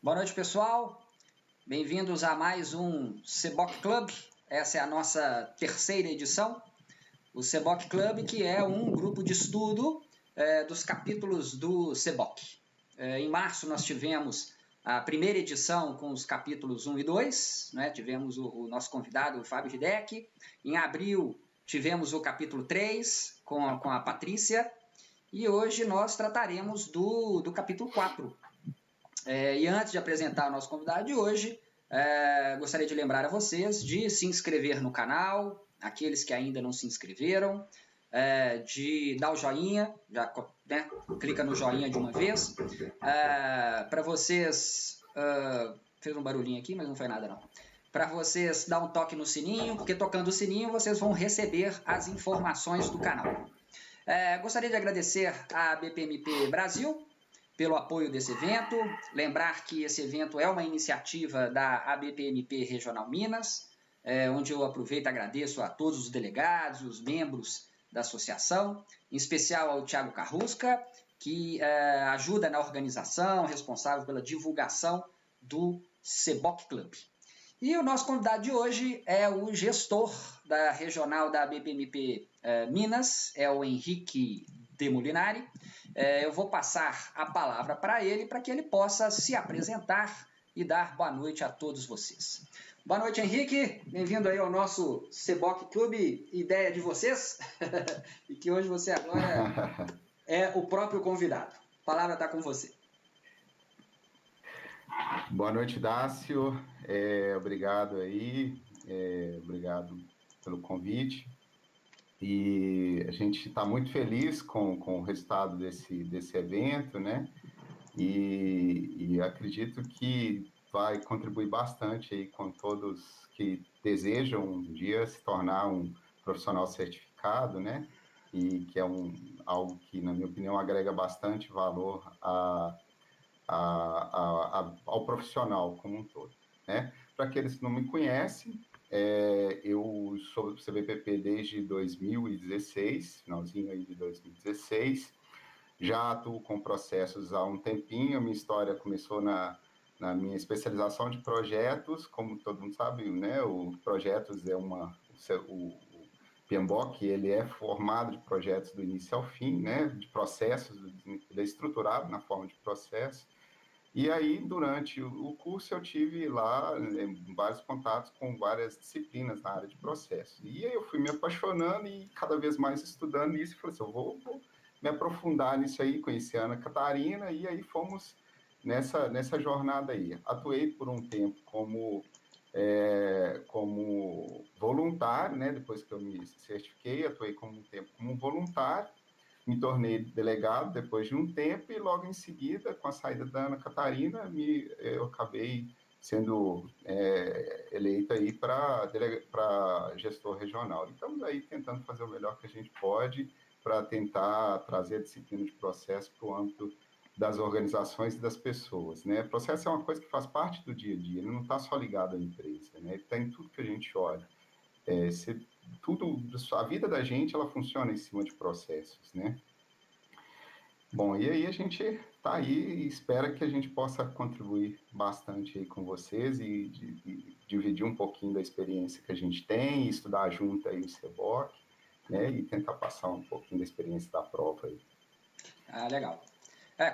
Boa noite, pessoal. Bem-vindos a mais um CBOC Club. Essa é a nossa terceira edição. O CBOC Club, que é um grupo de estudo dos capítulos do CBOC. Em março nós tivemos a primeira edição com os capítulos 1 e 2, né? Tivemos o nosso convidado, o Fábio Hideki. Em abril tivemos o capítulo 3 com a Patrícia. E hoje nós trataremos do capítulo 4. E antes de apresentar o nosso convidado de hoje, gostaria de lembrar a vocês de se inscrever no canal, aqueles que ainda não se inscreveram, de dar o joinha, já, né, clica no joinha de uma vez, para vocês, fez um barulhinho aqui, mas não foi nada não, para vocês dar um toque no sininho, porque tocando o sininho vocês vão receber as informações do canal. Gostaria de agradecer à BPMP Brasil pelo apoio desse evento, lembrar que esse evento é uma iniciativa da ABPMP Regional Minas, onde eu aproveito e agradeço a todos os delegados, os membros da associação, em especial ao Thiago Carrusca, que ajuda na organização, responsável pela divulgação do CBOC Club. E o nosso convidado de hoje é o gestor da regional da ABPMP Minas, é o Henrique de Molinari. Eu vou passar a palavra para ele, para que ele possa se apresentar e dar boa noite a todos vocês. Boa noite, Henrique. Bem-vindo aí ao nosso CBOC Clube, ideia de vocês. E que hoje você agora é o próprio convidado. A palavra está com você. Boa noite, Dácio. Obrigado aí. Obrigado pelo convite. E a gente está muito feliz com o resultado desse evento, né? E acredito que vai contribuir bastante aí com todos que desejam um dia se tornar um profissional certificado, né? E que é algo que, na minha opinião, agrega bastante valor ao profissional como um todo, né? Para aqueles que não me conhecem, eu sou do CBPP desde 2016, finalzinho aí de 2016, já atuo com processos há um tempinho. A minha história começou na minha especialização de projetos, como todo mundo sabe, né? O projetos o PMBOK, ele é formado de projetos do início ao fim, né? De processos, ele é estruturado na forma de processo. E aí, durante o curso, eu tive lá vários contatos com várias disciplinas na área de processo. E aí eu fui me apaixonando e cada vez mais estudando isso, e falei assim, eu vou me aprofundar nisso aí, conheci a Ana Catarina, e aí fomos nessa jornada aí. Atuei por um tempo como voluntário, né? Depois que eu me certifiquei, atuei um tempo como voluntário, me tornei delegado depois de um tempo e logo em seguida, com a saída da Ana Catarina, eu acabei sendo eleito aí para gestor regional. Estamos aí tentando fazer o melhor que a gente pode para tentar trazer a disciplina de processo para o âmbito das organizações e das pessoas, né? O processo é uma coisa que faz parte do dia a dia, ele não está só ligado à empresa, né? Ele está em tudo que a gente olha. A vida da gente, ela funciona em cima de processos, né? Bom, e aí a gente está aí e espera que a gente possa contribuir bastante aí com vocês e dividir um pouquinho da experiência que a gente tem, estudar junto aí o CBOC, né? E tentar passar um pouquinho da experiência da prova aí. Legal.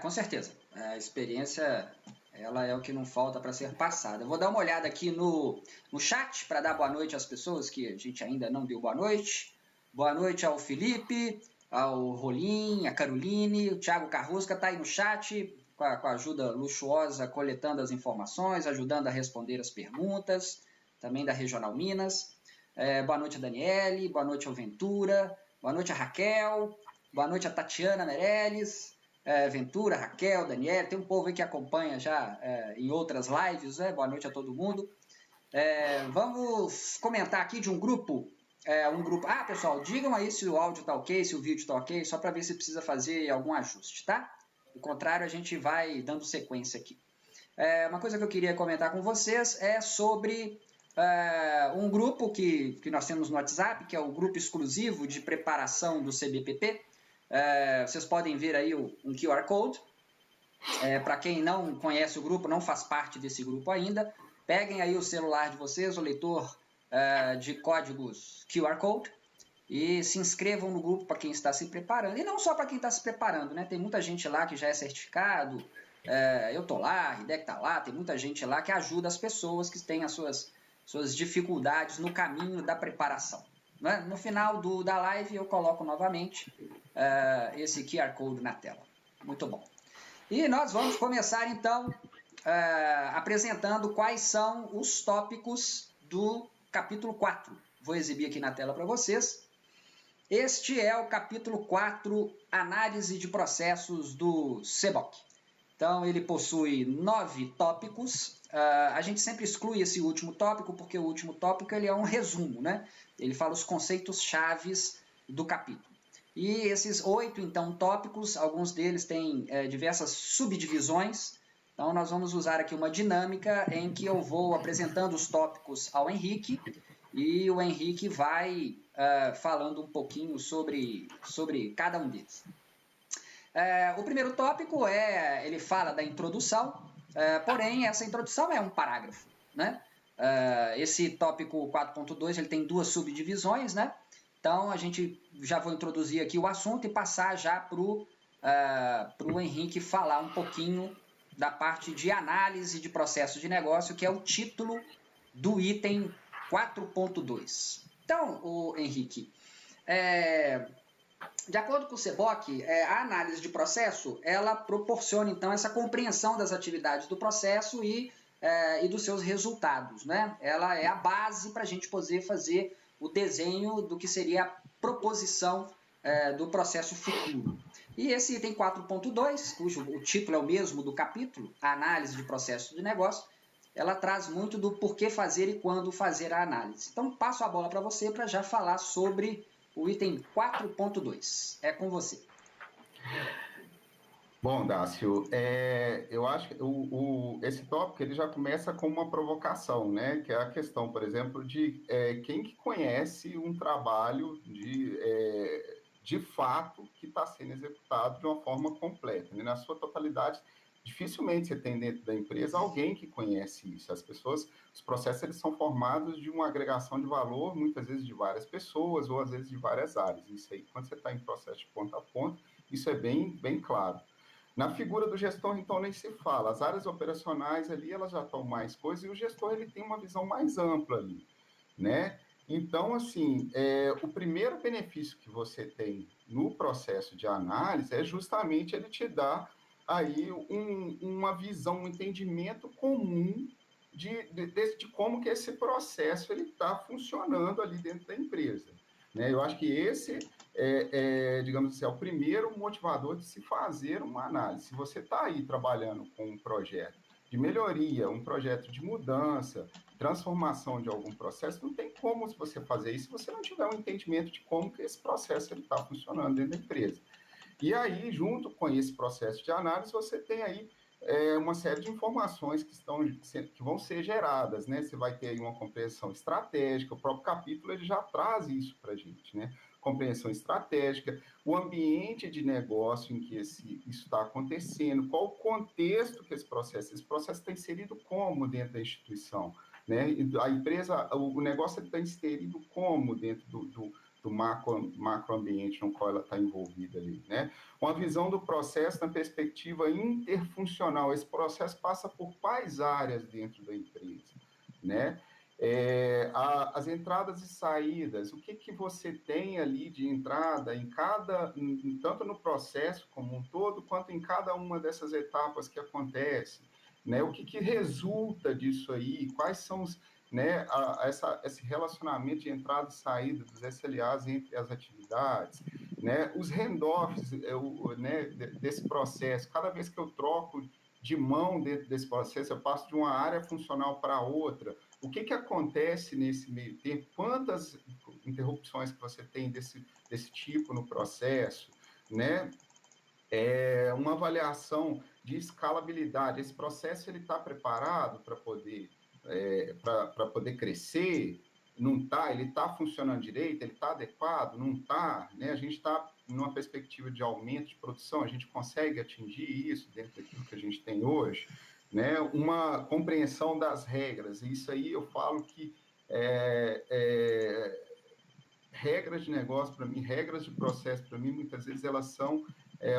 Com certeza. A experiência, ela é o que não falta para ser passada. Eu vou dar uma olhada aqui no chat para dar boa noite às pessoas que a gente ainda não deu boa noite. Boa noite ao Felipe, ao Rolim, a Caroline, o Thiago Carrusca está aí no chat, com a ajuda luxuosa, coletando as informações, ajudando a responder as perguntas, também da Regional Minas. Boa noite a Daniele, boa noite ao Ventura, boa noite a Raquel, boa noite a Tatiana Meirelles, Ventura, Raquel, Daniele, tem um povo aí que acompanha já em outras lives, né? Boa noite a todo mundo. Vamos comentar aqui de um grupo. Pessoal, digam aí se o áudio está ok, se o vídeo está ok, só para ver se precisa fazer algum ajuste, tá? Do contrário, a gente vai dando sequência aqui. Uma coisa que eu queria comentar com vocês é sobre um grupo que nós temos no WhatsApp, que é o grupo exclusivo de preparação do CBPP. Vocês podem ver aí um QR Code. Para quem não conhece o grupo, não faz parte desse grupo ainda, peguem aí o celular de vocês, o leitor de códigos QR Code, e se inscrevam no grupo para quem está se preparando. E não só para quem está se preparando, né? Tem muita gente lá que já é certificado, eu tô lá, a Hideg tá lá, tem muita gente lá que ajuda as pessoas que têm as suas dificuldades no caminho da preparação. Né? No final da live eu coloco novamente esse QR Code na tela. Muito bom. E nós vamos começar então apresentando quais são os tópicos do capítulo 4. Vou exibir aqui na tela para vocês. Este é o capítulo 4, Análise de Processos do CBOC. Então, ele possui 9 tópicos. A gente sempre exclui esse último tópico, porque o último tópico ele é um resumo, né? Ele fala os conceitos chaves do capítulo. E esses 8, então, tópicos, alguns deles têm diversas subdivisões. Então, nós vamos usar aqui uma dinâmica em que eu vou apresentando os tópicos ao Henrique e o Henrique vai falando um pouquinho sobre cada um deles. O primeiro tópico ele fala da introdução, porém essa introdução é um parágrafo, né? Esse tópico 4.2 ele tem 2 subdivisões, né? Então a gente já vou introduzir aqui o assunto e passar já para o Henrique falar um pouquinho da parte de análise de processos de negócio, que é o título do item 4.2. Então, Henrique, de acordo com o CBOC, a análise de processo, ela proporciona, então, essa compreensão das atividades do processo e dos seus resultados, né? Ela é a base para a gente poder fazer o desenho do que seria a proposição do processo futuro. E esse item 4.2, cujo o título é o mesmo do capítulo, a análise de processo de negócio, ela traz muito do porquê fazer e quando fazer a análise. Então, passo a bola para você para já falar sobre o item 4.2. É com você. Bom, Dácio, eu acho que esse tópico ele já começa com uma provocação, né? Que é a questão, por exemplo, de quem que conhece um trabalho de fato que está sendo executado de uma forma completa, né? Na sua totalidade. Dificilmente você tem dentro da empresa alguém que conhece isso. As pessoas, os processos eles são formados de uma agregação de valor, muitas vezes de várias pessoas ou às vezes de várias áreas. Isso aí, quando você está em processo de ponta a ponta, isso é bem claro. Na figura do gestor, então, nem se fala. As áreas operacionais ali, elas já estão mais coisas, e o gestor ele tem uma visão mais ampla ali, né? Então, assim, o primeiro benefício que você tem no processo de análise é justamente ele te dar aí uma visão, um entendimento comum de como que esse processo ele está funcionando ali dentro da empresa, né? Eu acho que esse digamos assim, é o primeiro motivador de se fazer uma análise. Se você está aí trabalhando com um projeto de melhoria, um projeto de mudança, transformação de algum processo, não tem como você fazer isso se você não tiver um entendimento de como que esse processo está funcionando dentro da empresa. E aí, junto com esse processo de análise, você tem aí uma série de informações que vão ser geradas, né? Você vai ter aí uma compreensão estratégica, o próprio capítulo ele já traz isso para a gente, né? Compreensão estratégica, o ambiente de negócio em que isso está acontecendo, qual o contexto que esse processo está inserido como dentro da instituição, né? A empresa, o negócio está inserido como dentro do macroambiente no qual ela está envolvida ali, né? Uma visão do processo na perspectiva interfuncional. Esse processo passa por quais áreas dentro da empresa, né? As entradas e saídas, o que você tem ali de entrada tanto no processo como um todo, quanto em cada uma dessas etapas que acontece, né? O que resulta disso aí, quais são os, né, esse relacionamento de entrada e saída dos SLAs entre as atividades, né, os handoffs né, desse processo, cada vez que eu troco de mão dentro desse processo, eu passo de uma área funcional para outra, o que acontece nesse meio tempo, quantas interrupções que você tem desse tipo no processo, né? Uma avaliação de escalabilidade, esse processo ele está preparado para poder crescer, não está, ele está funcionando direito, ele está adequado, não está, né? A gente está numa perspectiva de aumento de produção, a gente consegue atingir isso dentro daquilo que a gente tem hoje, né? Uma compreensão das regras, isso aí eu falo que regras de negócio para mim, regras de processo para mim, muitas vezes elas são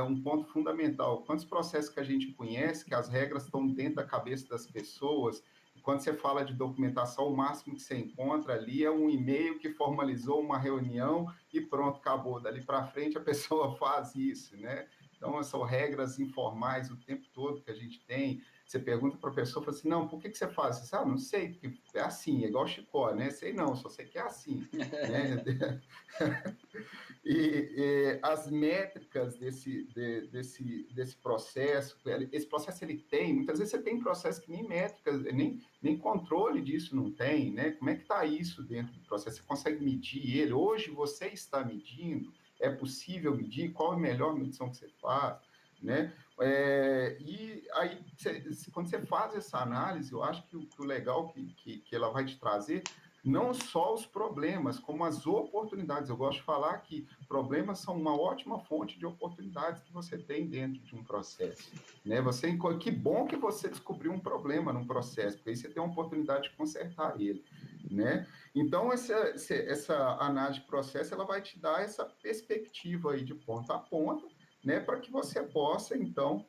um ponto fundamental. Quantos processos que a gente conhece, que as regras estão dentro da cabeça das pessoas, quando você fala de documentação, o máximo que você encontra ali é um e-mail que formalizou uma reunião e pronto, acabou. Dali para frente a pessoa faz isso, né? Então, são regras informais o tempo todo que a gente tem. Você pergunta para a pessoa, fala assim, não, por que você faz isso? Ah, não sei, porque é assim, é igual Chicó, né? Sei não, só sei que é assim, né? E as métricas desse processo, esse processo ele tem, muitas vezes você tem processo que nem métricas, nem controle disso não tem, né? Como é que está isso dentro do processo? Você consegue medir ele? Hoje você está medindo? É possível medir? Qual é a melhor medição que você faz? Né? E aí, quando você faz essa análise, eu acho que o legal que ela vai te trazer não só os problemas, como as oportunidades. Eu gosto de falar que problemas são uma ótima fonte de oportunidades que você tem dentro de um processo. Né? Que bom que você descobriu um problema num processo, porque aí você tem uma oportunidade de consertar ele. Né? Então, essa análise de processo ela vai te dar essa perspectiva aí de ponta a ponta, né, para que você possa, então,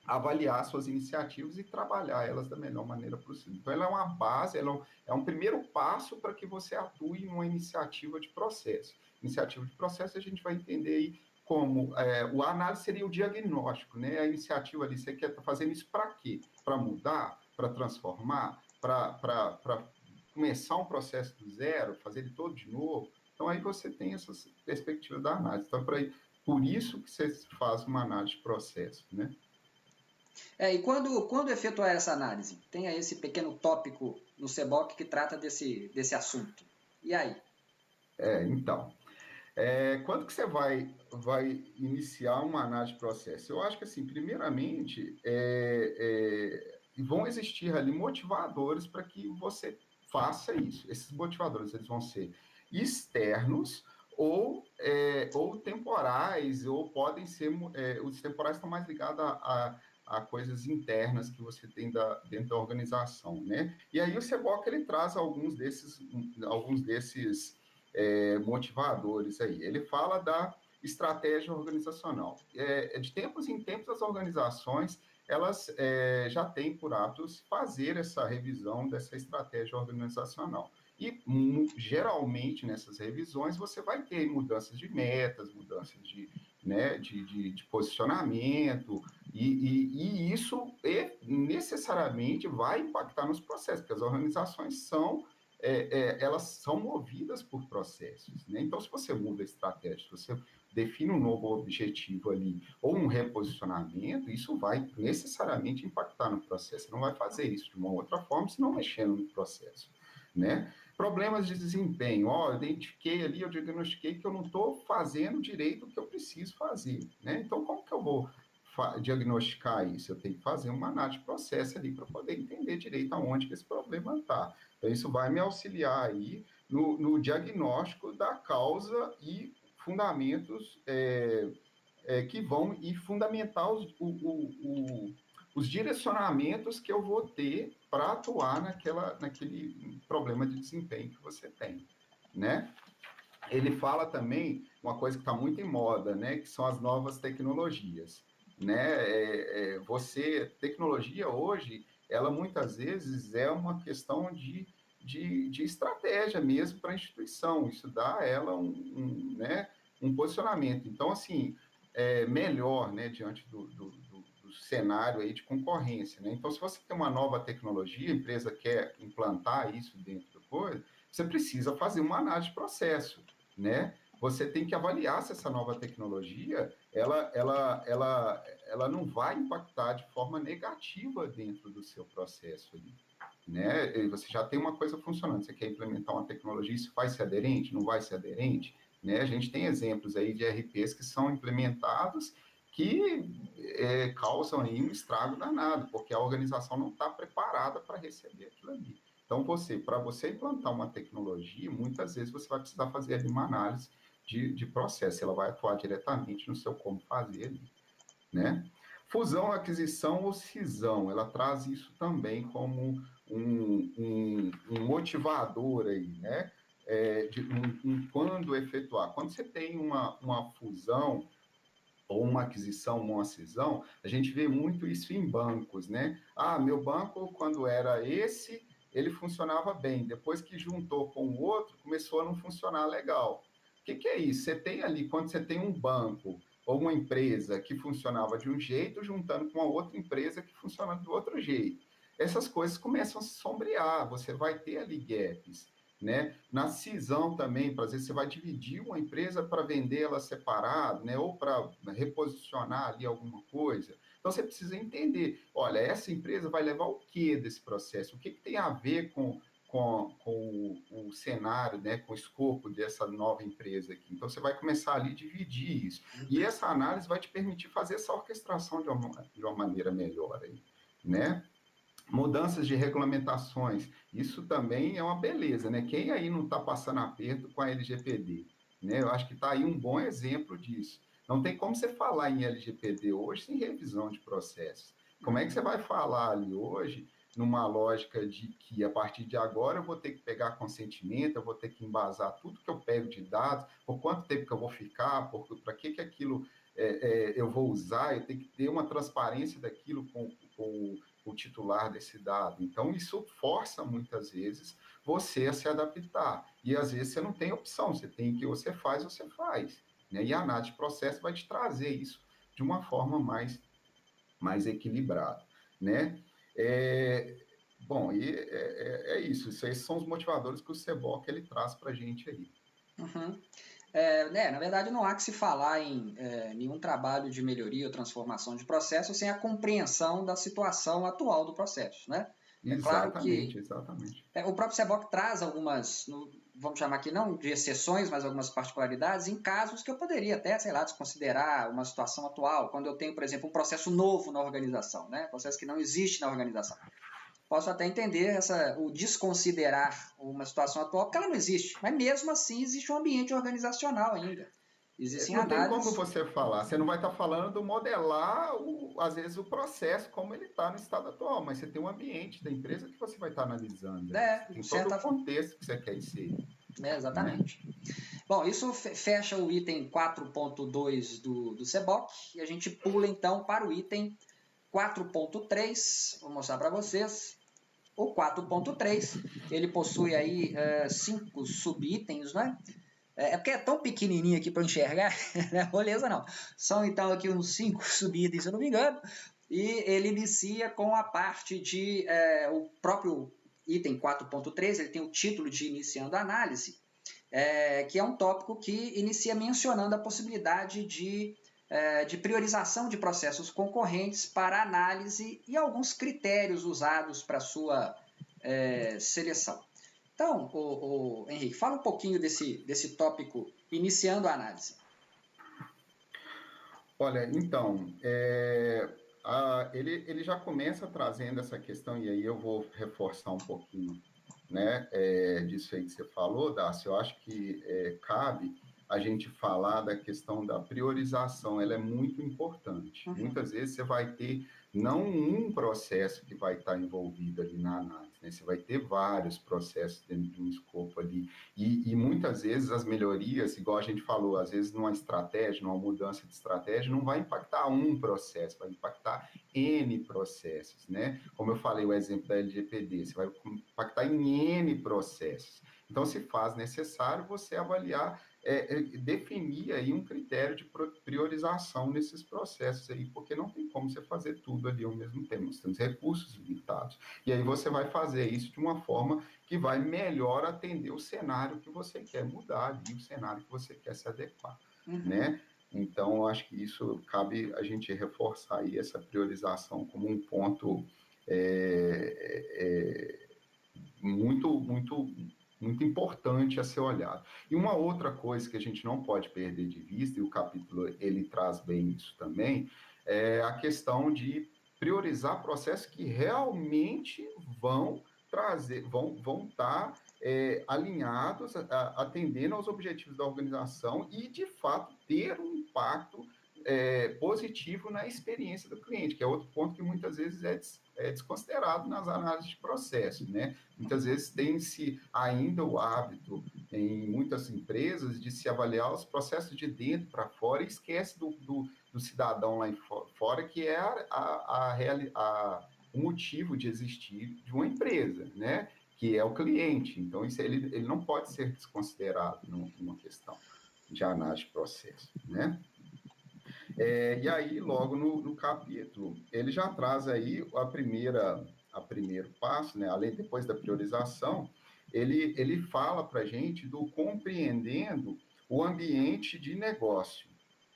avaliar suas iniciativas e trabalhar elas da melhor maneira possível. Então, ela é uma base, é um primeiro passo para que você atue em uma iniciativa de processo. Iniciativa de processo, a gente vai entender aí como a análise seria o diagnóstico, né? A iniciativa ali, você quer estar fazendo isso para quê? Para mudar? Para transformar? Para começar um processo do zero? Fazer ele todo de novo? Então, aí você tem essa perspectiva da análise. Então, por isso que você faz uma análise de processo, né? E quando efetuar essa análise? Tem aí esse pequeno tópico no CBOC que trata desse assunto. E aí? Então, quando que você vai iniciar uma análise de processo? Eu acho que, assim, primeiramente, vão existir ali motivadores para que você faça isso. Esses motivadores, eles vão ser externos ou temporais, ou podem ser... os temporais estão mais ligados a coisas internas que você tem dentro da organização, né? E aí o CBOC, ele traz alguns desses motivadores aí. Ele fala da estratégia organizacional. De tempos em tempos, as organizações elas já têm por hábitos fazer essa revisão dessa estratégia organizacional. E, geralmente, nessas revisões, você vai ter mudanças de metas, mudanças de posicionamento, e isso necessariamente vai impactar nos processos, porque as organizações elas são movidas por processos, né? Então, se você muda a estratégia, se você define um novo objetivo ali, ou um reposicionamento, isso vai necessariamente impactar no processo. Você não vai fazer isso de uma outra forma, se não mexendo no processo, né? Problemas de desempenho, eu identifiquei ali, eu diagnostiquei que eu não estou fazendo direito o que eu preciso fazer, né? Então, como que eu vou diagnosticar isso? Eu tenho que fazer uma análise de processo ali para poder entender direito aonde que esse problema está. Então, isso vai me auxiliar aí no diagnóstico da causa e fundamentos que vão e fundamentar os direcionamentos que eu vou ter para atuar naquele problema de desempenho que você tem, né? Ele fala também uma coisa que está muito em moda, né? Que são as novas tecnologias, né? Tecnologia hoje, ela muitas vezes é uma questão de estratégia mesmo para a instituição. Isso dá a ela um posicionamento. Então, assim, melhor, né, diante do cenário aí de concorrência, né? Então, se você tem uma nova tecnologia, a empresa quer implantar isso dentro do coisa, você precisa fazer uma análise de processo, né? Você tem que avaliar se essa nova tecnologia ela não vai impactar de forma negativa dentro do seu processo ali, né? E você já tem uma coisa funcionando, você quer implementar uma tecnologia, isso vai ser aderente? Não vai ser aderente? Né? A gente tem exemplos aí de RPs que são implementados que causam aí um estrago danado, porque a organização não está preparada para receber aquilo ali. Então, para você implantar uma tecnologia, muitas vezes você vai precisar fazer ali uma análise de processo, ela vai atuar diretamente no seu como fazer ali, né? Fusão, aquisição ou cisão, ela traz isso também como um motivador aí, né? Quando efetuar. Quando você tem uma fusão ou uma aquisição, uma cisão, a gente vê muito isso em bancos, né? Ah, meu banco, quando era esse, ele funcionava bem. Depois que juntou com o outro, começou a não funcionar legal. O que é isso? Você tem ali, quando você tem um banco ou uma empresa que funcionava de um jeito, juntando com a outra empresa que funcionava do outro jeito. Essas coisas começam a se sombrear, você vai ter ali gaps, né? Na cisão também, às vezes você vai dividir uma empresa para vender ela separado, né? Ou para reposicionar ali alguma coisa. Então você precisa entender, olha, essa empresa vai levar o que desse processo? O que tem a ver com o cenário, né? Com o escopo dessa nova empresa aqui? Então você vai começar ali a dividir isso. E essa análise vai te permitir fazer essa orquestração de uma maneira melhor aí, né? Mudanças de regulamentações, isso também é uma beleza, né? Quem aí não está passando aperto com a LGPD, né? Eu acho que está aí um bom exemplo disso. Não tem como você falar em LGPD hoje sem revisão de processos. Como é que você vai falar ali hoje numa lógica de que a partir de agora eu vou ter que pegar consentimento, eu vou ter que embasar tudo que eu pego de dados, por quanto tempo que eu vou ficar, para que aquilo eu vou usar, eu tenho que ter uma transparência daquilo com o titular desse dado. Então, isso força, muitas vezes, você a se adaptar. E, às vezes, você não tem opção, você tem que, você faz, né? E a análise de processo vai te trazer isso de uma forma mais equilibrada, né? Bom, e é isso. Esses são os motivadores que o CBOC ele traz para a gente aí. Uhum. Na verdade, não há que se falar em nenhum trabalho de melhoria ou transformação de processo sem a compreensão da situação atual do processo, né? É claro que Exatamente. O próprio SEBOC traz algumas, vamos chamar aqui não de exceções, mas algumas particularidades em casos que eu poderia até, sei lá, desconsiderar uma situação atual, quando eu tenho, por exemplo, um processo novo na organização, né? Processo que não existe na organização. Posso até entender o desconsiderar uma situação atual, porque ela não existe, mas mesmo assim existe um ambiente organizacional ainda. Existem Não tem análises. como você falar, você não vai estar falando do modelar, às vezes, o processo como ele está no estado atual, mas você tem um ambiente da empresa que você vai estar analisando. Tem todo o contexto que você quer inserir. Exatamente. Né? Bom, isso fecha o item 4.2 do CBOC e a gente pula então para o item 4.3, vou mostrar para vocês. O 4.3, ele possui aí 5 subitens, né? Porque é tão pequenininho aqui para enxergar, não é moleza não. São então aqui uns 5 subitens, se eu não me engano, e ele inicia com a parte de o próprio item 4.3, ele tem o título de Iniciando a Análise, que é um tópico que inicia mencionando a possibilidade de priorização de processos concorrentes para análise e alguns critérios usados para sua seleção. Então, Henrique, fala um pouquinho desse tópico iniciando a análise. Olha, então, ele já começa trazendo essa questão, e aí eu vou reforçar um pouquinho, né, disso aí que você falou, Darcy. Eu acho que cabe a gente falar da questão da priorização, ela é muito importante. Uhum. Muitas vezes você vai ter não um processo que vai estar envolvido ali na análise, né? Você vai ter vários processos dentro de um escopo ali, e muitas vezes as melhorias, igual a gente falou, às vezes numa estratégia, numa mudança de estratégia, não vai impactar um processo, vai impactar N processos, né? Como eu falei, o exemplo da LGPD, você vai impactar em N processos. Então, se faz necessário você avaliar, definir aí um critério de priorização nesses processos aí, porque não tem como você fazer tudo ali ao mesmo tempo, nós temos recursos limitados. E aí você vai fazer isso de uma forma que vai melhor atender o cenário que você quer mudar e o cenário que você quer se adequar, né? Então, acho que isso cabe a gente reforçar aí essa priorização como um ponto muito importante a ser olhado. E uma outra coisa que a gente não pode perder de vista, e o capítulo ele traz bem isso também, é a questão de priorizar processos que realmente vão vão estar alinhados, atendendo aos objetivos da organização e, de fato, ter um impacto positivo na experiência do cliente, que é outro ponto que muitas vezes é desconsiderado nas análises de processo, né? Muitas vezes tem-se ainda o hábito, em muitas empresas, de se avaliar os processos de dentro para fora e esquece do cidadão lá fora, que é o motivo de existir de uma empresa, né? Que é o cliente. Então, isso ele não pode ser desconsiderado numa questão de análise de processo, né? E aí, logo no capítulo, ele já traz aí a primeiro passo, né? Além, depois da priorização, ele fala para a gente do compreendendo o ambiente de negócio,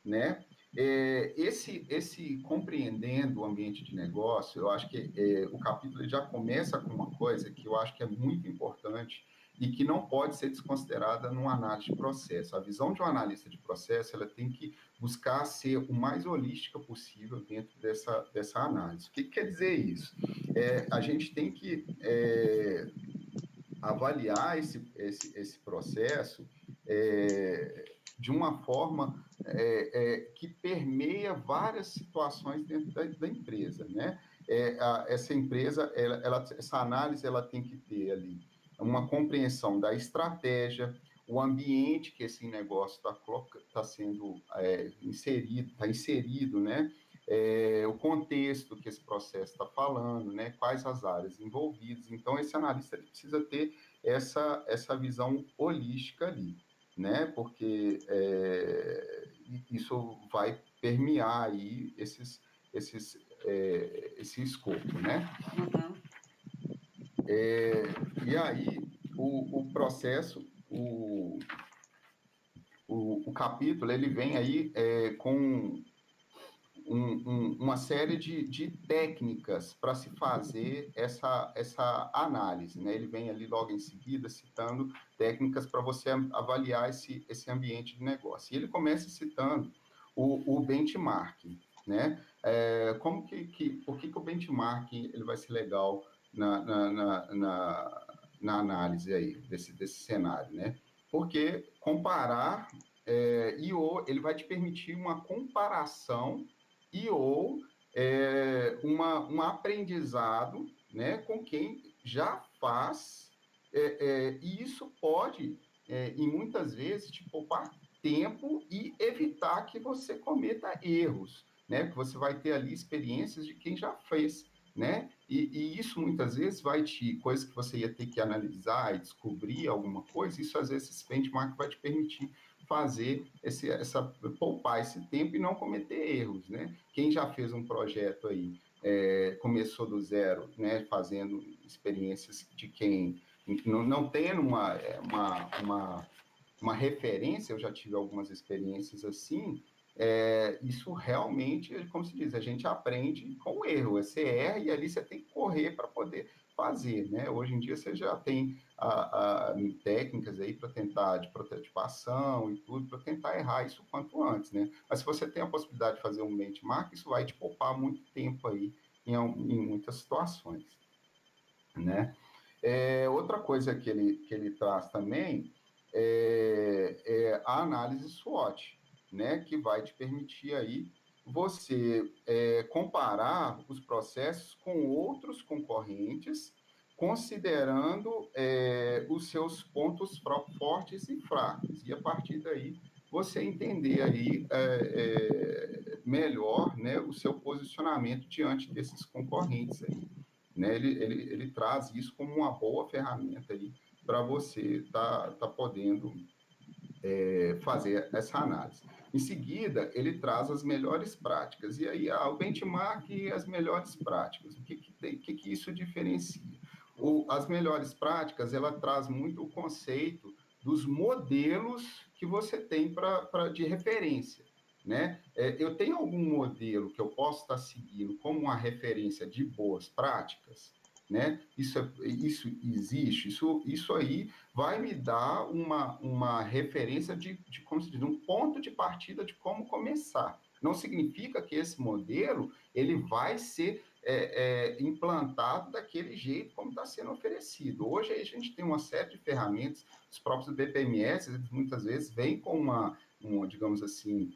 né? Esse compreendendo o ambiente de negócio, eu acho que o capítulo já começa com uma coisa que eu acho que é muito importante e que não pode ser desconsiderada numa análise de processo. A visão de um analista de processo, ela tem que buscar ser o mais holística possível dentro dessa análise. O que quer dizer isso? A gente tem que avaliar esse processo de uma forma que permeia várias situações dentro da empresa, né? Essa empresa, essa análise, ela tem que ter ali uma compreensão da estratégia, o ambiente que esse negócio está sendo inserido, né? O contexto que esse processo está falando, né? Quais as áreas envolvidas. Então, esse analista ele precisa ter essa visão holística ali, né? Porque isso vai permear aí esse escopo, né? Uhum. E aí, o processo, o capítulo, ele vem aí com uma série de técnicas para se fazer essa análise, né? Ele vem ali logo em seguida citando técnicas para você avaliar esse ambiente de negócio. E ele começa citando o benchmarking, né? Por que o benchmarking ele vai ser legal na análise aí desse cenário, né? Porque comparar ele vai te permitir uma comparação ou um aprendizado, né, com quem já faz, e isso pode, e muitas vezes, te poupar tempo e evitar que você cometa erros, né, porque você vai ter ali experiências de quem já fez, né, e isso muitas vezes coisas que você ia ter que analisar e descobrir alguma coisa, isso às vezes esse benchmark vai te permitir fazer poupar esse tempo e não cometer erros, né? Quem já fez um projeto aí, começou do zero, né? Fazendo experiências de quem não tendo uma referência, eu já tive algumas experiências assim, isso realmente, como se diz, a gente aprende com o erro, você erra e ali você tem que correr para poder fazer, né? Hoje em dia você já tem técnicas aí para tentar de prototipação e tudo, para tentar errar isso quanto antes, né? Mas se você tem a possibilidade de fazer um benchmark, isso vai te poupar muito tempo aí em muitas situações, né? Outra coisa que ele traz também é a análise SWOT, né? Que vai te permitir aí você comparar os processos com outros concorrentes, considerando os seus pontos fortes e fracos. E a partir daí você entender aí melhor, né, o seu posicionamento diante desses concorrentes aí. Né? Ele traz isso como uma boa ferramenta aí para você tá podendo fazer essa análise. Em seguida, ele traz as melhores práticas. E aí, o benchmark e as melhores práticas. O que isso diferencia? As melhores práticas, ela traz muito o conceito dos modelos que você tem de referência. Né? Eu tenho algum modelo que eu posso estar seguindo como uma referência de boas práticas? Né? Isso existe, isso aí vai me dar uma referência como se diz, um ponto de partida de como começar. Não significa que esse modelo ele vai ser implantado daquele jeito como está sendo oferecido. Hoje a gente tem uma série de ferramentas, os próprios BPMS, eles muitas vezes vêm com digamos assim,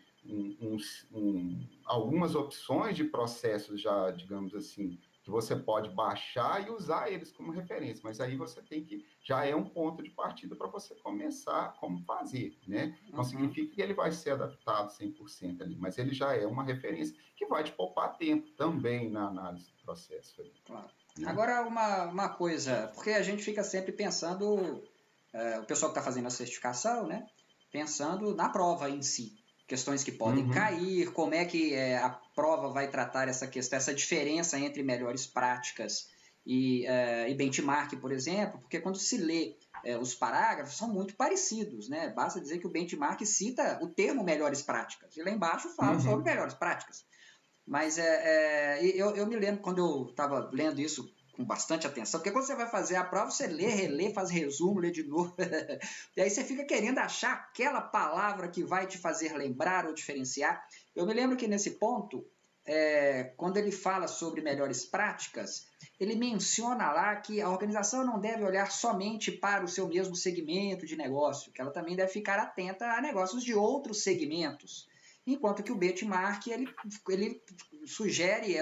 algumas opções de processos já, digamos assim, que você pode baixar e usar eles como referência, mas aí você tem que, já é um ponto de partida para você começar como fazer, né? Não significa que ele vai ser adaptado 100% ali, mas ele já é uma referência que vai te poupar tempo também na análise do processo. Ali, Claro. né? Agora, uma coisa, porque a gente fica sempre pensando, o pessoal que está fazendo a certificação, né? Pensando na prova em si. Questões que podem cair, como é que a prova vai tratar essa questão, essa diferença entre melhores práticas e benchmark, por exemplo, porque quando se lê os parágrafos, são muito parecidos, né? Basta dizer que o benchmark cita o termo melhores práticas, e lá embaixo fala sobre melhores práticas. Mas eu me lembro quando eu estava lendo isso com bastante atenção, porque quando você vai fazer a prova, você lê, relê, faz resumo, lê de novo, e aí você fica querendo achar aquela palavra que vai te fazer lembrar ou diferenciar. Eu me lembro que nesse ponto, quando ele fala sobre melhores práticas, ele menciona lá que a organização não deve olhar somente para o seu mesmo segmento de negócio, que ela também deve ficar atenta a negócios de outros segmentos. Enquanto que o benchmark ele sugere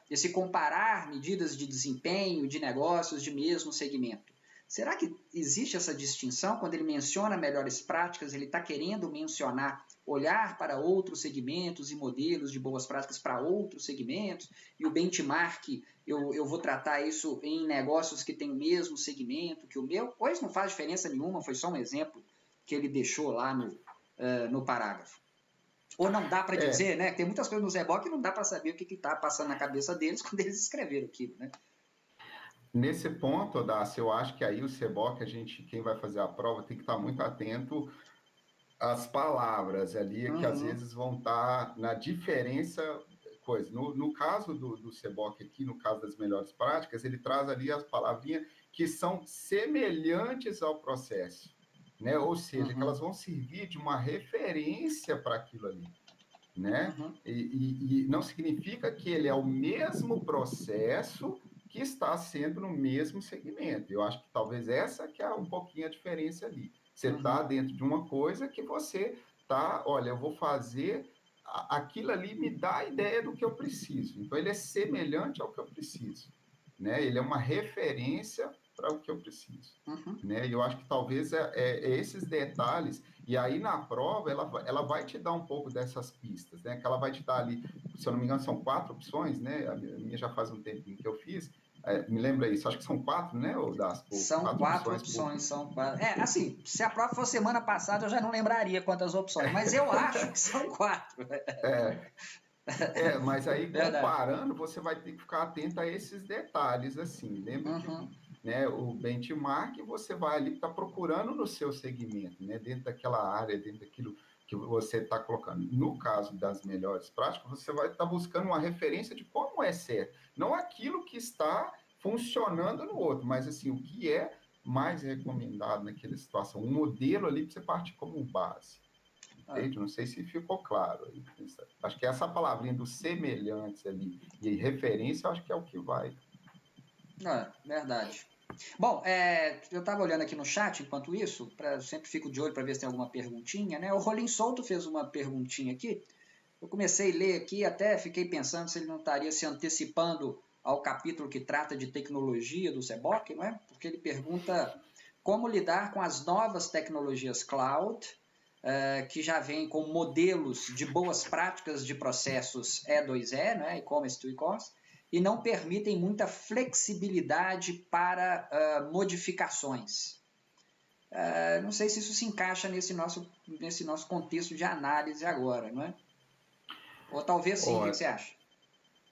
esse comparar medidas de desempenho de negócios de mesmo segmento. Será que existe essa distinção? Quando ele menciona melhores práticas, ele está querendo mencionar olhar para outros segmentos e modelos de boas práticas para outros segmentos, e o benchmark, eu vou tratar isso em negócios que têm o mesmo segmento que o meu? Ou isso não faz diferença nenhuma, foi só um exemplo que ele deixou lá no parágrafo. Ou não dá para dizer, né? Tem muitas coisas no Zeboc que não dá para saber o que está passando na cabeça deles quando eles escreveram aquilo, né? Nesse ponto, Dácio, eu acho que aí o Seboc, quem vai fazer a prova, tem que estar muito atento às palavras ali, que às vezes vão estar na diferença coisa. No caso do Seboc aqui, no caso das melhores práticas, ele traz ali as palavrinhas que são semelhantes ao processo, né? Ou seja, que elas vão servir de uma referência para aquilo ali, né? E não significa que ele é o mesmo processo que está sendo no mesmo segmento. Eu acho que talvez essa que é um pouquinho a diferença ali. Você está dentro de uma coisa que você está, olha, eu vou fazer, aquilo ali me dá a ideia do que eu preciso. Então, ele é semelhante ao que eu preciso, né? Ele é uma referência para o que eu preciso. Né? E eu acho que talvez esses detalhes, e aí na prova ela vai te dar um pouco dessas pistas, né? Que ela vai te dar ali, se eu não me engano, são 4 opções, né? A minha já faz um tempinho que eu fiz, me lembra isso, acho que são 4, né, Daspo? São 4 opções, são 4. Assim, se a prova fosse semana passada, eu já não lembraria quantas opções, mas eu acho que são 4. Mas aí comparando, você vai ter que ficar atento a esses detalhes, assim. Lembra que né, o benchmark você vai ali estar procurando no seu segmento, né, dentro daquela área, dentro daquilo que você está colocando. No caso das melhores práticas, você vai estar buscando uma referência de como é certo, não aquilo que está funcionando no outro, mas assim, o que é mais recomendado naquela situação, um modelo ali para você partir como base. Entende? Não sei se ficou claro. Acho que essa palavrinha dos semelhantes ali e referência, acho que é o que vai. Verdade. Bom, eu estava olhando aqui no chat enquanto isso, sempre fico de olho para ver se tem alguma perguntinha, né? O Rolim Solto fez uma perguntinha aqui. Eu comecei a ler aqui, até fiquei pensando se ele não estaria se antecipando ao capítulo que trata de tecnologia do Seboc, não é? Porque ele pergunta como lidar com as novas tecnologias cloud, que já vêm com modelos de boas práticas de processos E2E, né? E-commerce to e-commerce, e não permitem muita flexibilidade para modificações. Não sei se isso se encaixa nesse nosso contexto de análise agora, não é? Ou talvez sim, o que você acha?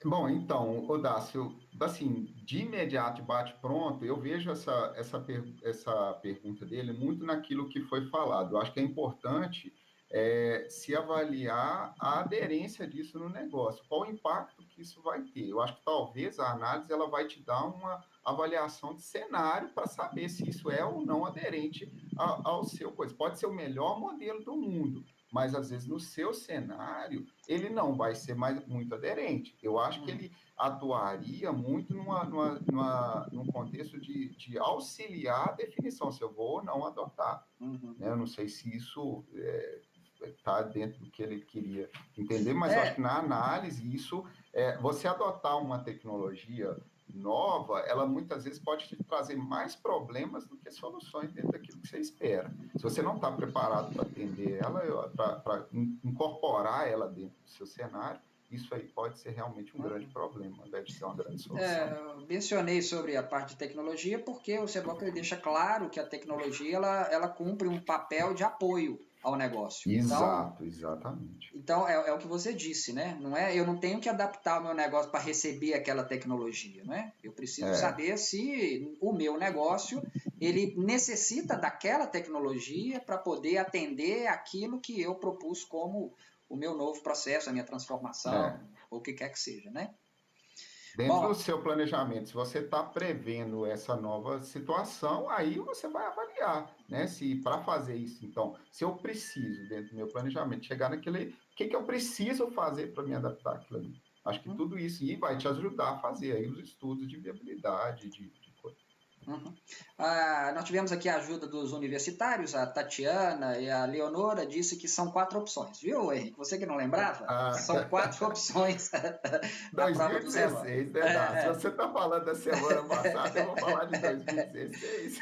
Bom, então, Odácio, assim, de imediato, bate-pronto, eu vejo essa pergunta dele muito naquilo que foi falado. Eu acho que é importante se avaliar a aderência disso no negócio, qual o impacto que isso vai ter. Eu acho que talvez a análise ela vai te dar uma avaliação de cenário para saber se isso é ou não aderente ao seu coisa. Pode ser o melhor modelo do mundo, mas às vezes no seu cenário ele não vai ser mais muito aderente. Eu acho que ele atuaria muito num contexto de auxiliar a definição se eu vou ou não adotar. Né? Eu não sei se isso está dentro do que ele queria entender, mas eu acho que na análise isso, você adotar uma tecnologia nova, ela muitas vezes pode te trazer mais problemas do que soluções dentro daquilo que você espera. Se você não está preparado para atender ela, para incorporar ela dentro do seu cenário, isso aí pode ser realmente um grande problema, ao invés de ser uma grande solução. Eu mencionei sobre a parte de tecnologia porque o Seboc ele deixa claro que a tecnologia ela cumpre um papel de apoio ao negócio. Exato, exatamente. Então, é o que você disse, né? Não é, eu não tenho que adaptar o meu negócio para receber aquela tecnologia, né? Eu preciso saber se o meu negócio ele necessita daquela tecnologia para poder atender aquilo que eu propus como o meu novo processo, a minha transformação, ou o que quer que seja, né? Dentro do seu planejamento, se você está prevendo essa nova situação, aí você vai avaliar, né? Se para fazer isso, então, se eu preciso, dentro do meu planejamento, chegar naquele, o que eu preciso fazer para me adaptar àquilo ali? Acho que tudo isso e vai te ajudar a fazer aí os estudos de viabilidade, de coisa. Nós tivemos aqui a ajuda dos universitários, a Tatiana e a Leonora disse que são 4 opções, viu, Henrique? Você que não lembrava? São 4 opções da prova do Seboc. 2016, né? Se você está falando da semana passada, eu vou falar de 2016.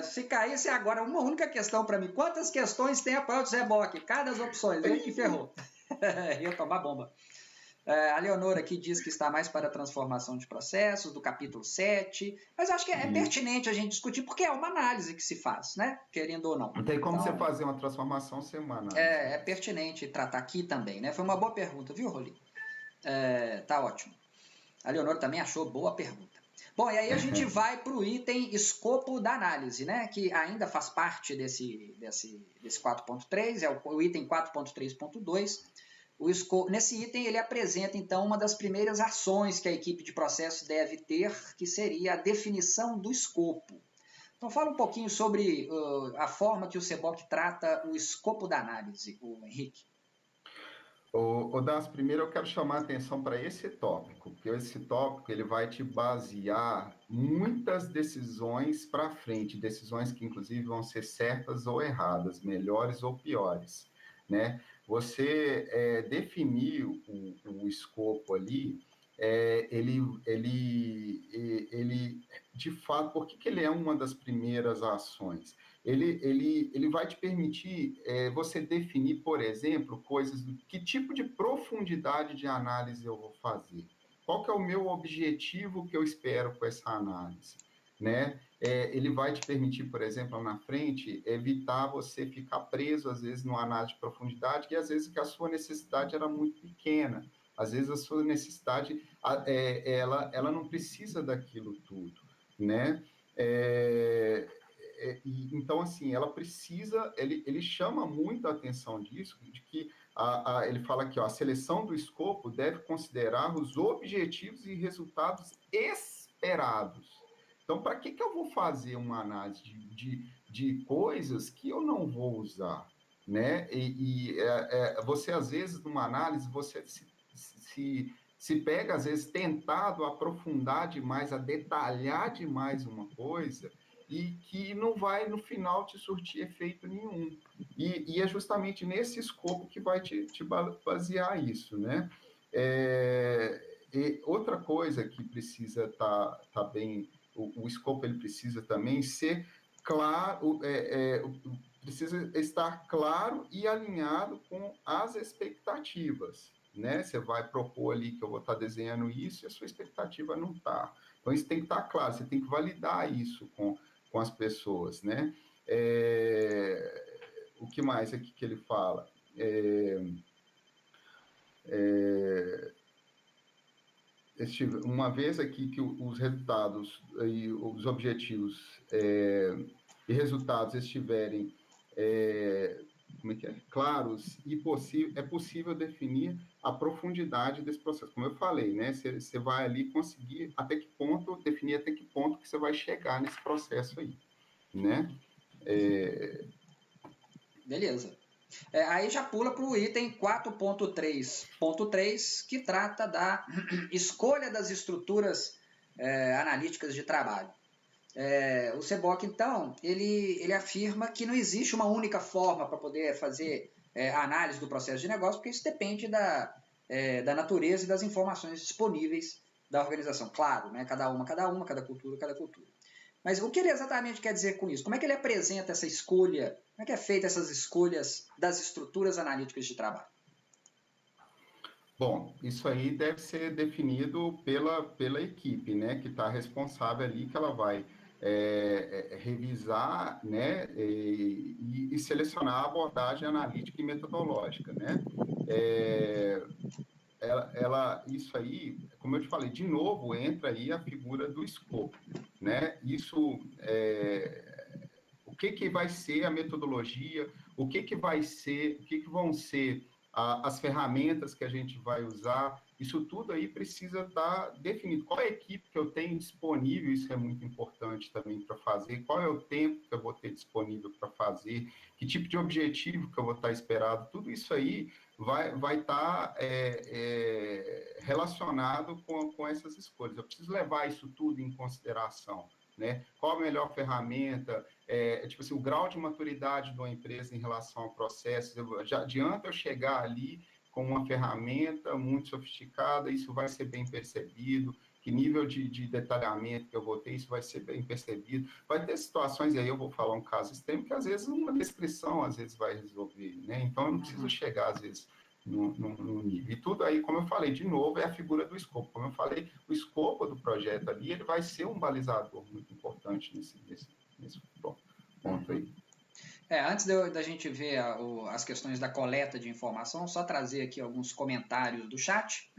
Se caísse agora uma única questão para mim, quantas questões tem a prova do Seboc? Cada as opções, aí que ferrou. Ia tomar bomba. A Leonora aqui diz que está mais para a transformação de processos, do capítulo 7, mas acho que é pertinente a gente discutir, porque é uma análise que se faz, né? Querendo ou não. Não tem como você fazer uma transformação semanal. É pertinente tratar aqui também, né? Foi uma boa pergunta, viu, Roli? Tá ótimo. A Leonora também achou boa pergunta. Bom, e aí a gente vai para o item escopo da análise, né? Que ainda faz parte desse 4.3, é o item 4.3.2. Nesse item ele apresenta então uma das primeiras ações que a equipe de processo deve ter, que seria a definição do escopo. Então fala um pouquinho sobre a forma que o Seboc trata o escopo da análise, o Henrique. Das primeiro eu quero chamar a atenção para esse tópico, porque esse tópico ele vai te basear muitas decisões para frente, decisões que inclusive vão ser certas ou erradas, melhores ou piores, né? Você definir o escopo ali, ele de fato, por que ele é uma das primeiras ações? Ele vai te permitir você definir, por exemplo, coisas do que tipo de profundidade de análise eu vou fazer. Qual que é o meu objetivo que eu espero com essa análise, né? Ele vai te permitir, por exemplo, lá na frente, evitar você ficar preso, às vezes, numa análise de profundidade, que às vezes que a sua necessidade era muito pequena. Às vezes a sua necessidade, ela não precisa daquilo tudo, né? Então, assim, ela precisa, ele chama muito a atenção disso, de que ele fala aqui, ó, a seleção do escopo deve considerar os objetivos e resultados esperados. Então, para que eu vou fazer uma análise de coisas que eu não vou usar, né? Você, às vezes, numa análise, você se pega, às vezes, tentado a aprofundar demais, a detalhar demais uma coisa, e que não vai, no final, te surtir efeito nenhum. E é justamente nesse escopo que vai te basear isso, né? Outra coisa que precisa tá bem, o escopo ele precisa também ser claro, precisa estar claro e alinhado com as expectativas, né? Você vai propor ali que eu vou estar desenhando isso e a sua expectativa não está. Então, isso tem que estar claro, você tem que validar isso com as pessoas, né? O que mais aqui que ele fala? Uma vez aqui que os resultados e os objetivos e resultados estiverem claros e é possível definir a profundidade desse processo. Como eu falei, né? Você vai ali conseguir definir até que ponto que você vai chegar nesse processo aí, né? Beleza. Aí já pula para o item 4.3.3, que trata da escolha das estruturas analíticas de trabalho. O CBOC, então, ele afirma que não existe uma única forma para poder fazer análise do processo de negócio, porque isso depende da natureza e das informações disponíveis da organização. Claro, né? Cada cultura, cada cultura. Mas o que ele exatamente quer dizer com isso? Como é que ele apresenta essa escolha? Como é que é feita essas escolhas das estruturas analíticas de trabalho? Bom, isso aí deve ser definido pela equipe, né, que está responsável ali, que ela vai revisar, né, e selecionar a abordagem analítica e metodológica, né. Isso aí, como eu te falei, de novo, entra aí a figura do escopo, né? O que vai ser a metodologia, o que vai ser, o que vão ser as ferramentas que a gente vai usar, isso tudo aí precisa estar definido. Qual é a equipe que eu tenho disponível, isso é muito importante também para fazer, qual é o tempo que eu vou ter disponível para fazer, que tipo de objetivo que eu vou estar esperado, tudo isso aí vai estar relacionado com essas escolhas. Eu preciso levar isso tudo em consideração, né? Qual a melhor ferramenta, tipo assim, o grau de maturidade de uma empresa em relação ao processo. Já adianta eu chegar ali com uma ferramenta muito sofisticada, isso vai ser bem percebido, que nível de detalhamento que eu vou ter, isso vai ser bem percebido. Vai ter situações, e aí eu vou falar um caso extremo, que às vezes uma descrição às vezes vai resolver, né? Então eu não preciso chegar, às vezes, no nível. E tudo aí, como eu falei, de novo, é a figura do escopo. Como eu falei, o escopo do projeto ali, ele vai ser um balizador muito importante nesse ponto aí. Antes da gente ver as questões da coleta de informação, só trazer aqui alguns comentários do chat.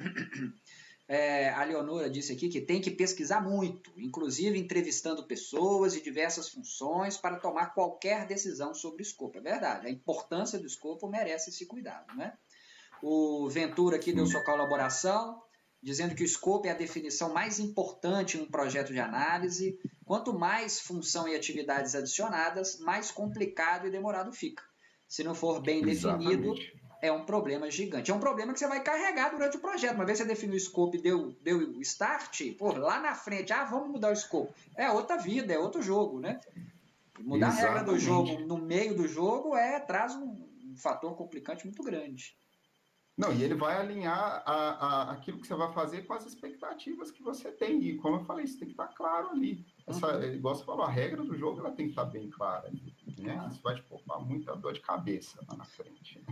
A Leonora disse aqui que tem que pesquisar muito, inclusive entrevistando pessoas e diversas funções para tomar qualquer decisão sobre o escopo. É verdade, a importância do escopo merece esse cuidado, né? O Ventura aqui deu sua colaboração, dizendo que o escopo é a definição mais importante em um projeto de análise. Quanto mais função e atividades adicionadas, mais complicado e demorado fica. Se não for bem definido, é um problema gigante. É um problema que você vai carregar durante o projeto. Uma vez você definiu o escopo e deu o start, lá na frente, vamos mudar o escopo. É outra vida, é outro jogo, né? Mudar a regra do jogo no meio do jogo traz um fator complicante muito grande. Não, e ele vai alinhar aquilo que você vai fazer com as expectativas que você tem. E como eu falei, isso tem que estar claro ali. Igual você falou, a regra do jogo ela tem que estar bem clara ali, né? Isso vai te poupar muita dor de cabeça lá na frente.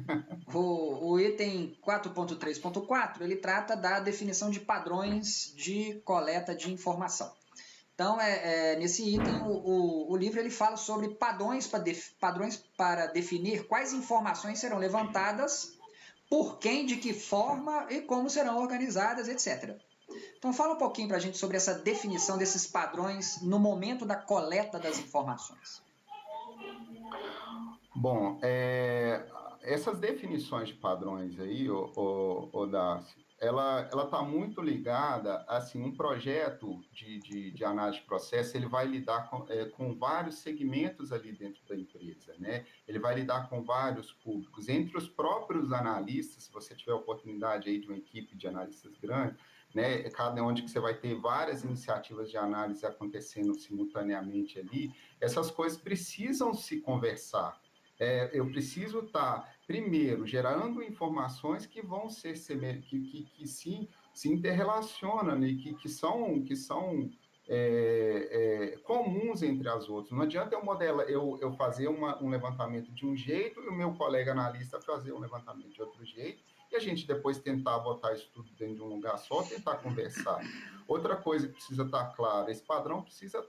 O item 4.3.4, ele trata da definição de padrões de coleta de informação. Então, nesse item, o livro ele fala sobre padrões para definir quais informações serão levantadas, por quem, de que forma e como serão organizadas, etc. Então, fala um pouquinho para a gente sobre essa definição desses padrões no momento da coleta das informações. Bom, essas definições de padrões aí, Dácio, ela está muito ligada, assim, um projeto de análise de processo, ele vai lidar com vários segmentos ali dentro da empresa, né? Ele vai lidar com vários públicos, entre os próprios analistas, se você tiver a oportunidade aí de uma equipe de analistas grande, né? Onde que você vai ter várias iniciativas de análise acontecendo simultaneamente ali, essas coisas precisam se conversar. Eu preciso estar, primeiro, gerando informações que vão ser que se interrelacionam, né? que são comuns entre as outras. Não adianta eu fazer um levantamento de um jeito e o meu colega analista fazer um levantamento de outro jeito, e a gente depois tentar botar isso tudo dentro de um lugar só, tentar conversar. Outra coisa que precisa estar clara, esse padrão precisa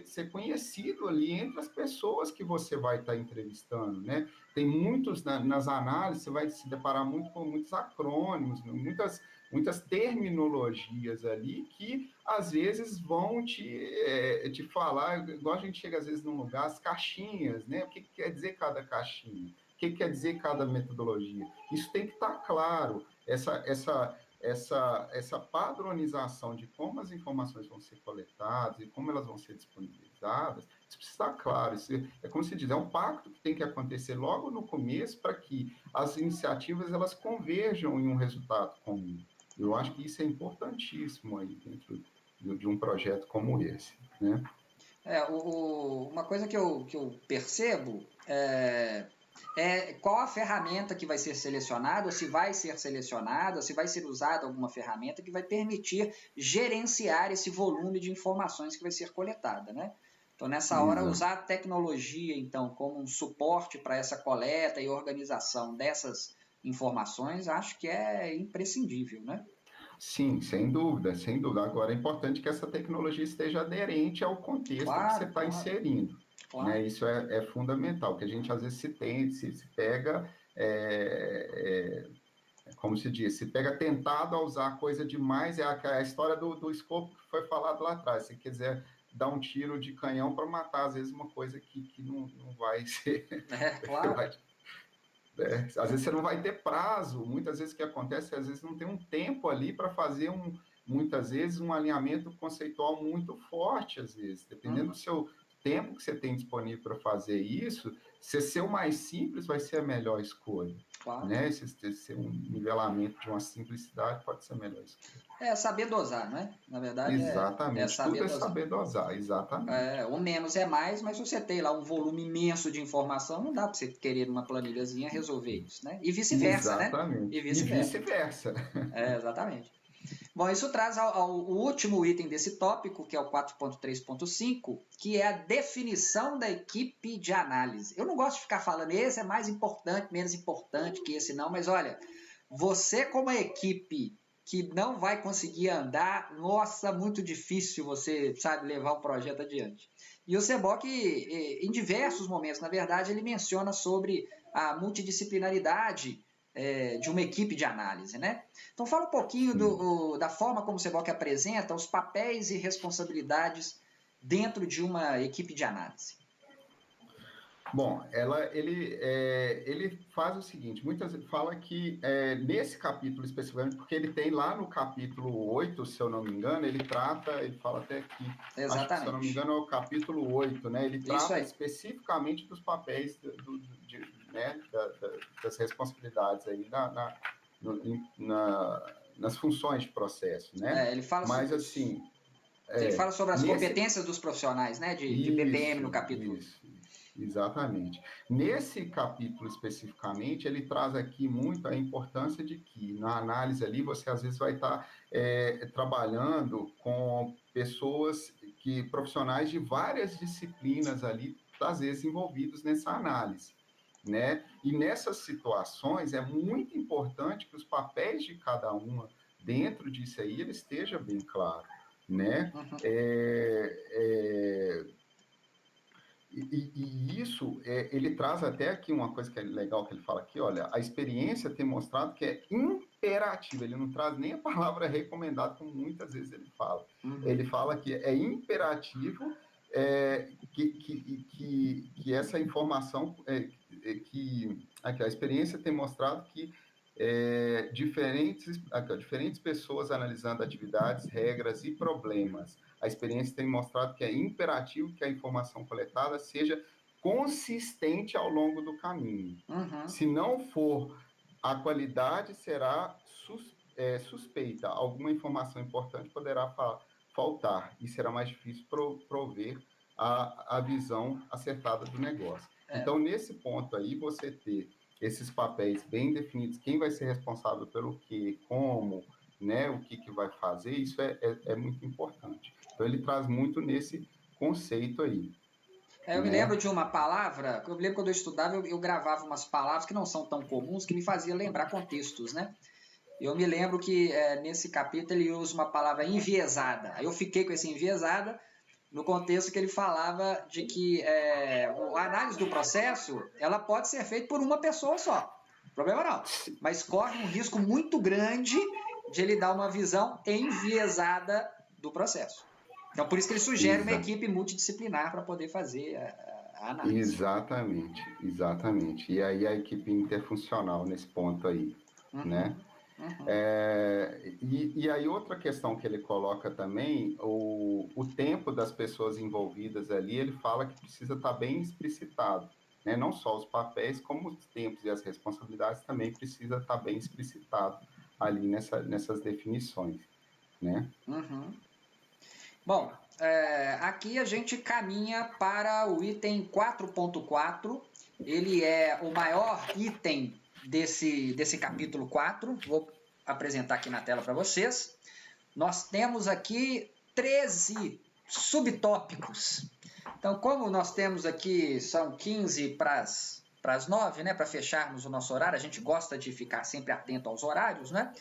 ser conhecido ali entre as pessoas que você vai estar entrevistando, né? Tem muitos, nas análises, você vai se deparar muito com muitos acrônimos, muitas terminologias ali que, às vezes, vão te falar, igual a gente chega, às vezes, num lugar, as caixinhas, né? O que quer dizer cada caixinha? O que quer dizer cada metodologia? Isso tem que estar claro. Essa padronização de como as informações vão ser coletadas e como elas vão ser disponibilizadas, Isso precisa estar claro. Isso é como se diz, é um pacto que tem que acontecer logo no começo para que as iniciativas elas converjam em um resultado comum. Eu acho que isso é importantíssimo aí dentro de um projeto como esse, né? Uma coisa que eu percebo é qual a ferramenta que vai ser selecionada, ou se vai ser selecionada, ou se vai ser usada alguma ferramenta que vai permitir gerenciar esse volume de informações que vai ser coletada, né? Então, nessa hora, Exato. usar a tecnologia, então, como um suporte para essa coleta e organização dessas informações, acho que é imprescindível, né? Sim, sem dúvida, sem dúvida. Agora, é importante que essa tecnologia esteja aderente ao contexto que você Claro, está claro, inserindo, né? claro. Isso é fundamental, que a gente às vezes se pega, como se diz, se pega tentado a usar coisa demais, é a história do escopo que foi falado lá atrás. Se quiser dar um tiro de canhão para matar, às vezes, uma coisa que não vai ser, Claro. às vezes você não vai ter prazo, muitas vezes o que acontece, às vezes não tem um tempo ali para fazer muitas vezes um alinhamento conceitual muito forte, às vezes, dependendo do seu tempo que você tem disponível para fazer isso, se ser o mais simples vai ser a melhor escolha, Claro. né? Se ser um nivelamento de uma simplicidade pode ser a melhor escolha. É saber dosar, não é? Na verdade, é Exatamente, saber tudo é dosar. saber dosar, exatamente. O menos é mais, mas se você tem lá um volume imenso de informação, não dá para você querer numa planilhazinha resolver isso, né? E vice-versa, né? E Exatamente, e vice-versa. vice-versa. Exatamente. Bom, isso traz ao último item desse tópico, que é o 4.3.5, que é a definição da equipe de análise. Eu não gosto de ficar falando esse é mais importante, menos importante que esse não, mas olha, você como equipe que não vai conseguir andar, nossa, muito difícil você, sabe, levar o projeto adiante. E o Seboc, em diversos momentos, na verdade, ele menciona sobre a multidisciplinaridade de uma equipe de análise, né? Então fala um pouquinho da forma como o Seboc apresenta os papéis e responsabilidades dentro de uma equipe de análise. Bom, ele faz o seguinte, muitas vezes fala que nesse capítulo especificamente, porque ele tem lá no capítulo 8, se eu não me engano, ele fala até aqui, acho que se eu não me Exatamente. engano é o capítulo 8, né? Ele Isso trata aí. especificamente dos papéis né, das responsabilidades aí nas funções de processo, né? Ele fala Mas assim, ele fala sobre as nesse competências dos profissionais, né, de BPM no isso, capítulo. isso, exatamente. Nesse capítulo especificamente, ele traz aqui muito a importância de que na análise ali você às vezes vai estar trabalhando com pessoas profissionais de várias disciplinas ali, às vezes envolvidos nessa análise, né? E nessas situações é muito importante que os papéis de cada uma dentro disso aí ele esteja bem claro, né? Uhum. E isso, ele traz até aqui uma coisa que é legal que ele fala aqui, olha, a experiência tem mostrado que é imperativo, ele não traz nem a palavra recomendado, como muitas vezes ele fala. Ele fala que é imperativo que essa informação, aqui, a experiência tem mostrado que diferentes pessoas analisando atividades, regras e problemas. A experiência tem mostrado que é imperativo que a informação coletada seja consistente ao longo do caminho. Uhum. Se não for, a qualidade será suspeita. Alguma informação importante poderá faltar e será mais difícil prover a visão acertada do negócio. Então, nesse ponto aí, você ter esses papéis bem definidos, quem vai ser responsável pelo quê, como, né, o que vai fazer, isso é muito importante. Então, ele traz muito nesse conceito aí. Eu me lembro de uma palavra, eu me lembro quando eu estudava, eu gravava umas palavras que não são tão comuns, que me fazia lembrar contextos, né? Eu me lembro que nesse capítulo ele usa uma palavra enviesada. Aí eu fiquei com esse enviesada no contexto que ele falava de que a análise do processo ela pode ser feita por uma pessoa só. Problema não. Mas corre um risco muito grande de ele dar uma visão enviesada do processo. Então, por isso que ele sugere uma equipe multidisciplinar para poder fazer a análise. Exatamente. E aí a equipe interfuncional nesse ponto aí, né? E aí outra questão que ele coloca também, o tempo das pessoas envolvidas ali, ele fala que precisa estar bem explicitado, né? Não só os papéis, como os tempos e as responsabilidades também precisa estar bem explicitado ali nessas definições, né? Bom, aqui a gente caminha para o item 4.4, ele é o maior item desse capítulo 4, vou apresentar aqui na tela para vocês. Nós temos aqui 13 subtópicos. Então, como nós temos aqui, são 15 para as 9, né, para fecharmos o nosso horário, a gente gosta de ficar sempre atento aos horários, né?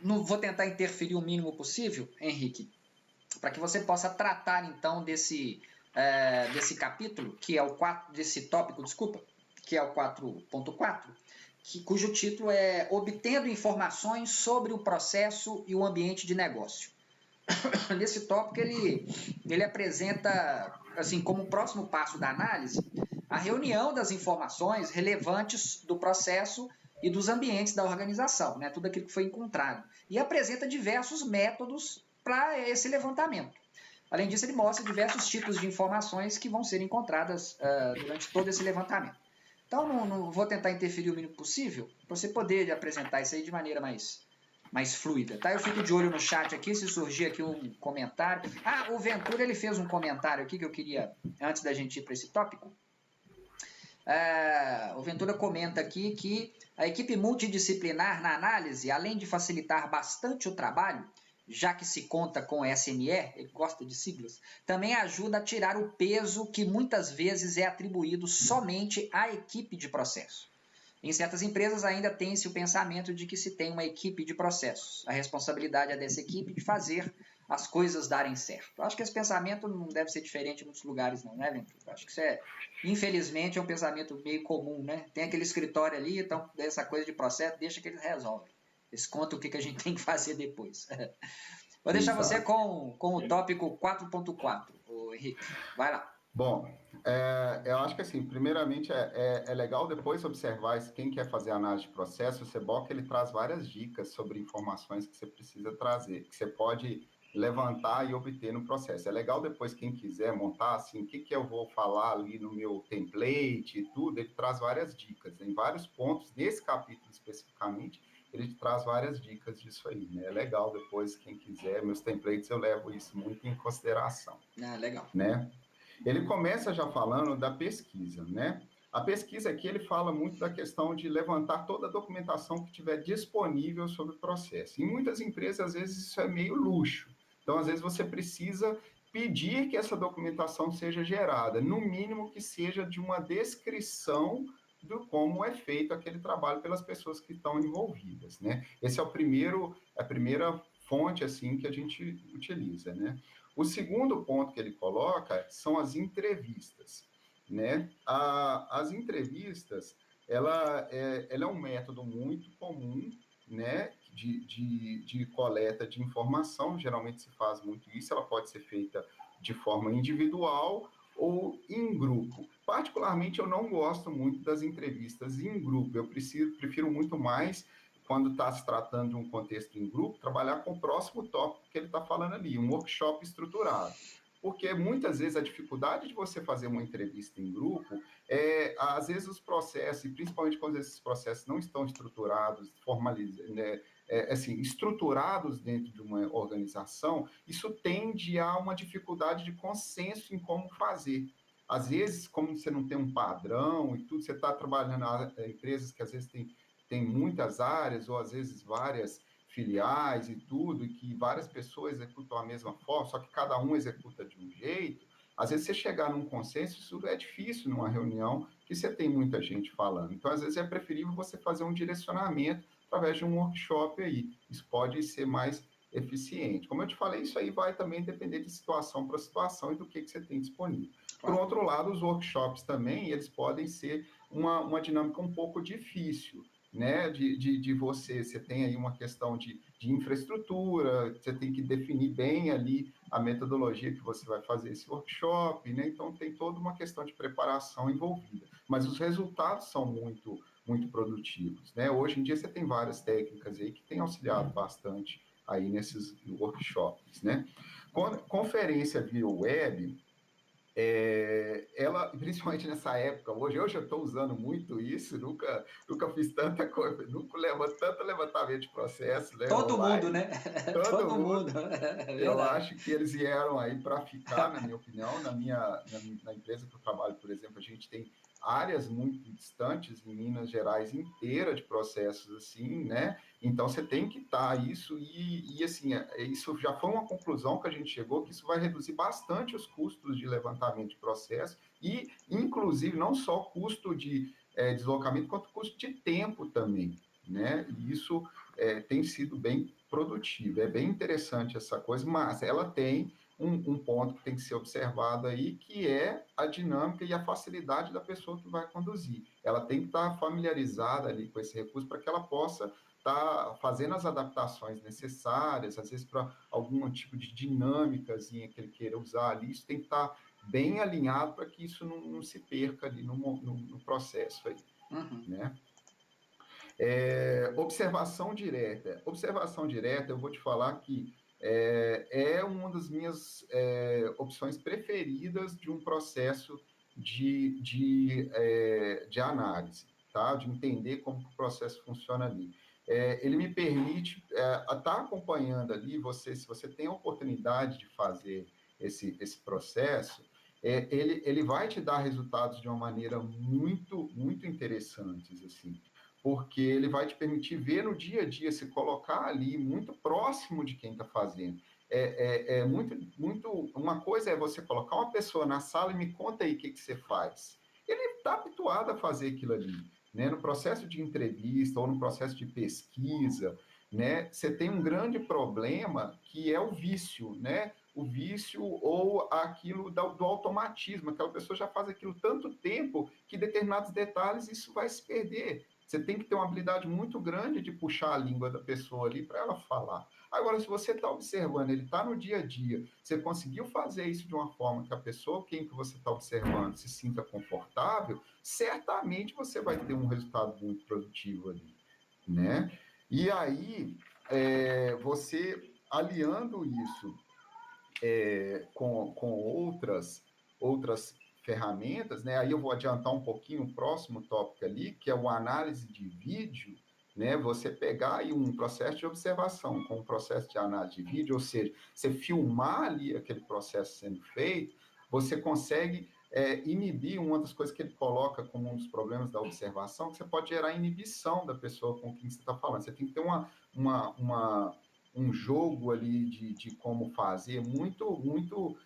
Não vou tentar interferir o mínimo possível, Henrique, para que você possa tratar, então, desse capítulo, que é o 4, desse tópico, desculpa, que é o 4.4, cujo título é Obtendo informações sobre o processo e o ambiente de negócio. Nesse tópico, ele apresenta, assim, como próximo passo da análise, a reunião das informações relevantes do processo e dos ambientes da organização, né? Tudo aquilo que foi encontrado. E apresenta diversos métodos para esse levantamento. Além disso, ele mostra diversos tipos de informações que vão ser encontradas durante todo esse levantamento. Então, não vou tentar interferir o mínimo possível, para você poder apresentar isso aí de maneira mais fluida, tá? Eu fico de olho no chat aqui, se surgir aqui um comentário. O Ventura, ele fez um comentário aqui que eu queria, antes da gente ir para esse tópico. O Ventura comenta aqui que a equipe multidisciplinar na análise, além de facilitar bastante o trabalho, já que se conta com SME, ele gosta de siglas, também ajuda a tirar o peso que muitas vezes é atribuído somente à equipe de processo. Em certas empresas ainda tem-se o pensamento de que se tem uma equipe de processos. A responsabilidade é dessa equipe de fazer as coisas darem certo. Eu acho que esse pensamento não deve ser diferente em muitos lugares não, né, Ventura? Eu acho que isso infelizmente, é um pensamento meio comum, né? Tem aquele escritório ali, então essa coisa de processo, deixa que eles resolvem. Eles contam o que a gente tem que fazer depois. Vou deixar você com o tópico 4.4, Henrique. Vai lá. Bom, eu acho que assim, primeiramente é legal depois observar quem quer fazer análise de processo, o CBOC ele traz várias dicas sobre informações que você precisa trazer, que você pode levantar e obter no processo. É legal depois quem quiser montar assim, o que eu vou falar ali no meu template e tudo, ele traz várias dicas, em vários pontos, nesse capítulo especificamente, ele traz várias dicas disso aí, né? É legal depois, quem quiser, meus templates eu levo isso muito em consideração. Legal. Né? Ele começa já falando da pesquisa, né? A pesquisa aqui, ele fala muito da questão de levantar toda a documentação que tiver disponível sobre o processo. Em muitas empresas, às vezes, isso é meio luxo. Então, às vezes, você precisa pedir que essa documentação seja gerada, no mínimo que seja de uma descrição do como é feito aquele trabalho pelas pessoas que estão envolvidas, né? Esse é a primeira fonte, assim, que a gente utiliza, né? O segundo ponto que ele coloca são as entrevistas, né? As entrevistas, ela é um método muito comum, né, de coleta de informação, geralmente se faz muito isso, ela pode ser feita de forma individual ou em grupo. Particularmente, eu não gosto muito das entrevistas em grupo, eu prefiro muito mais, quando está se tratando de um contexto em grupo, trabalhar com o próximo tópico que ele está falando ali, um workshop estruturado. Porque muitas vezes a dificuldade de você fazer uma entrevista em grupo às vezes os processos, e principalmente quando esses processos não estão estruturados, formalizados, né, assim, estruturados dentro de uma organização, isso tende a uma dificuldade de consenso em como fazer. Às vezes, como você não tem um padrão e tudo, você está trabalhando em empresas que às vezes tem muitas áreas, ou às vezes várias filiais e tudo, e que várias pessoas executam a mesma forma, só que cada um executa de um jeito, às vezes você chegar num consenso, isso é difícil numa reunião que você tem muita gente falando. Então, às vezes é preferível você fazer um direcionamento através de um workshop aí. Isso pode ser mais eficiente. Como eu te falei, isso aí vai também depender de situação para situação e do que você tem disponível. Por outro lado, os workshops também, eles podem ser uma dinâmica um pouco difícil, né, de você tem aí uma questão de infraestrutura, você tem que definir bem ali a metodologia que você vai fazer esse workshop, né, então tem toda uma questão de preparação envolvida, mas os resultados são muito, muito produtivos, né? Hoje em dia você tem várias técnicas aí que têm auxiliado bastante aí nesses workshops, né? Conferência via web, ela, principalmente nessa época, hoje eu estou usando muito isso, nunca fiz tanta coisa, nunca tanto levantamento de processo, né, Todo mundo, online, né? todo Todo mundo. mundo, é Eu verdade. acho que eles vieram aí para ficar, na minha opinião, na empresa que eu trabalho, por exemplo, a gente tem áreas muito distantes em Minas Gerais inteira de processos assim, né? Então você tem que estar isso e assim, isso já foi uma conclusão que a gente chegou que isso vai reduzir bastante os custos de levantamento de processo e, inclusive, não só custo de deslocamento, quanto custo de tempo também, né? E isso tem sido bem produtiva. É bem interessante essa coisa, mas ela tem um ponto que tem que ser observado aí, que é a dinâmica e a facilidade da pessoa que vai conduzir. Ela tem que estar familiarizada ali com esse recurso para que ela possa estar fazendo as adaptações necessárias, às vezes para algum tipo de dinâmicazinha que ele queira usar ali, isso tem que estar bem alinhado para que isso não se perca ali no processo aí, Uhum. né? Observação direta. Observação direta, eu vou te falar que é uma das minhas opções preferidas de um processo de análise, tá? De entender como o processo funciona ali. Ele me permite estar acompanhando ali, se você tem a oportunidade de fazer esse processo, ele vai te dar resultados de uma maneira muito, muito interessantes, assim, porque ele vai te permitir ver no dia a dia, se colocar ali muito próximo de quem está fazendo. Muito. Uma coisa é você colocar uma pessoa na sala e me conta aí o que você faz. Ele está habituado a fazer aquilo ali, né? No processo de entrevista ou no processo de pesquisa, né? Você tem um grande problema que é o vício, né? O vício ou aquilo do automatismo. Aquela pessoa já faz aquilo tanto tempo que determinados detalhes isso vai se perder. Você tem que ter uma habilidade muito grande de puxar a língua da pessoa ali para ela falar. Agora, se você está observando, ele está no dia a dia, você conseguiu fazer isso de uma forma que a pessoa, quem que você está observando, se sinta confortável, certamente você vai ter um resultado muito produtivo ali, né? E aí, você aliando isso com outras ferramentas, né? Aí eu vou adiantar um pouquinho o próximo tópico ali, que é o análise de vídeo, né? Você pegar aí um processo de observação com um processo de análise de vídeo, ou seja, você filmar ali aquele processo sendo feito, você consegue inibir uma das coisas que ele coloca como um dos problemas da observação, que você pode gerar inibição da pessoa com quem você está falando. Você tem que ter um jogo ali de como fazer muito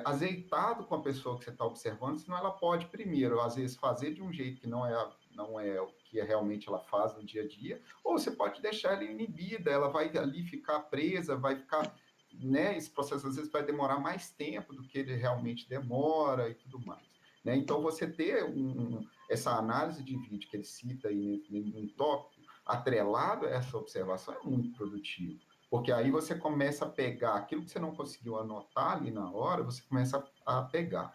azeitado com a pessoa que você está observando, senão ela pode, primeiro, às vezes, fazer de um jeito que não é o que realmente ela faz no dia a dia, ou você pode deixar ela inibida, ela vai ali ficar presa, vai ficar, né, esse processo às vezes vai demorar mais tempo do que ele realmente demora e tudo mais. Né? Então, você ter essa análise de vídeo que ele cita aí num tópico, atrelado a essa observação, é muito produtivo. Porque aí você começa a pegar aquilo que você não conseguiu anotar ali na hora, você começa a pegar,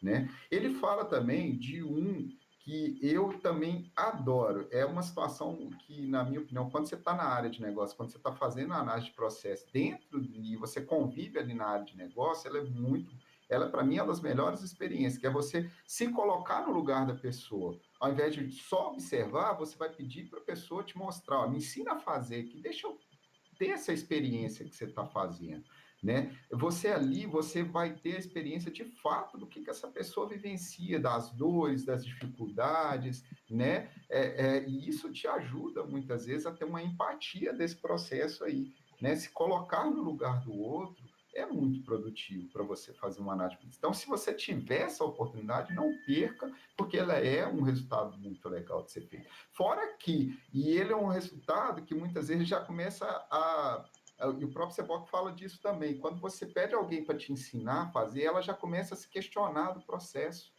né? Ele fala também de um que eu também adoro. É uma situação que, na minha opinião, quando você está na área de negócio, quando você está fazendo a análise de processo e você convive ali na área de negócio, ela para mim é uma das melhores experiências, que é você se colocar no lugar da pessoa. Ao invés de só observar, você vai pedir para a pessoa te mostrar, ó, me ensina a fazer, que deixa eu ter essa experiência que você está fazendo, né? Você ali, você vai ter a experiência de fato do que essa pessoa vivencia, das dores, das dificuldades, né? E isso te ajuda muitas vezes a ter uma empatia desse processo aí, né? Se colocar no lugar do outro é muito produtivo para você fazer uma análise. Então, se você tiver essa oportunidade, não perca, porque ela é um resultado muito legal de ser feito. Fora que, e ele é um resultado que muitas vezes já começa e o próprio Seboc fala disso também, quando você pede alguém para te ensinar a fazer, ela já começa a se questionar do processo,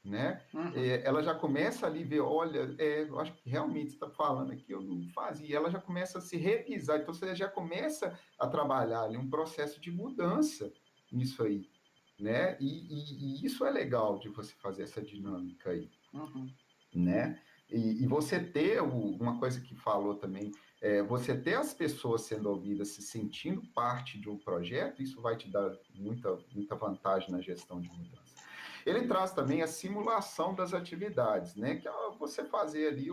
né? Uhum. Ela já começa ali a ver, olha, eu acho que realmente você está falando aqui, eu não fazia. Ela já começa a se revisar, então você já começa a trabalhar ali um processo de mudança nisso aí, né? E isso é legal de você fazer essa dinâmica aí, Uhum. né? E você ter uma coisa que falou também, você ter as pessoas sendo ouvidas, se sentindo parte de um projeto, isso vai te dar muita vantagem na gestão de mudança. Ele traz também a simulação das atividades, né? Que é você fazer ali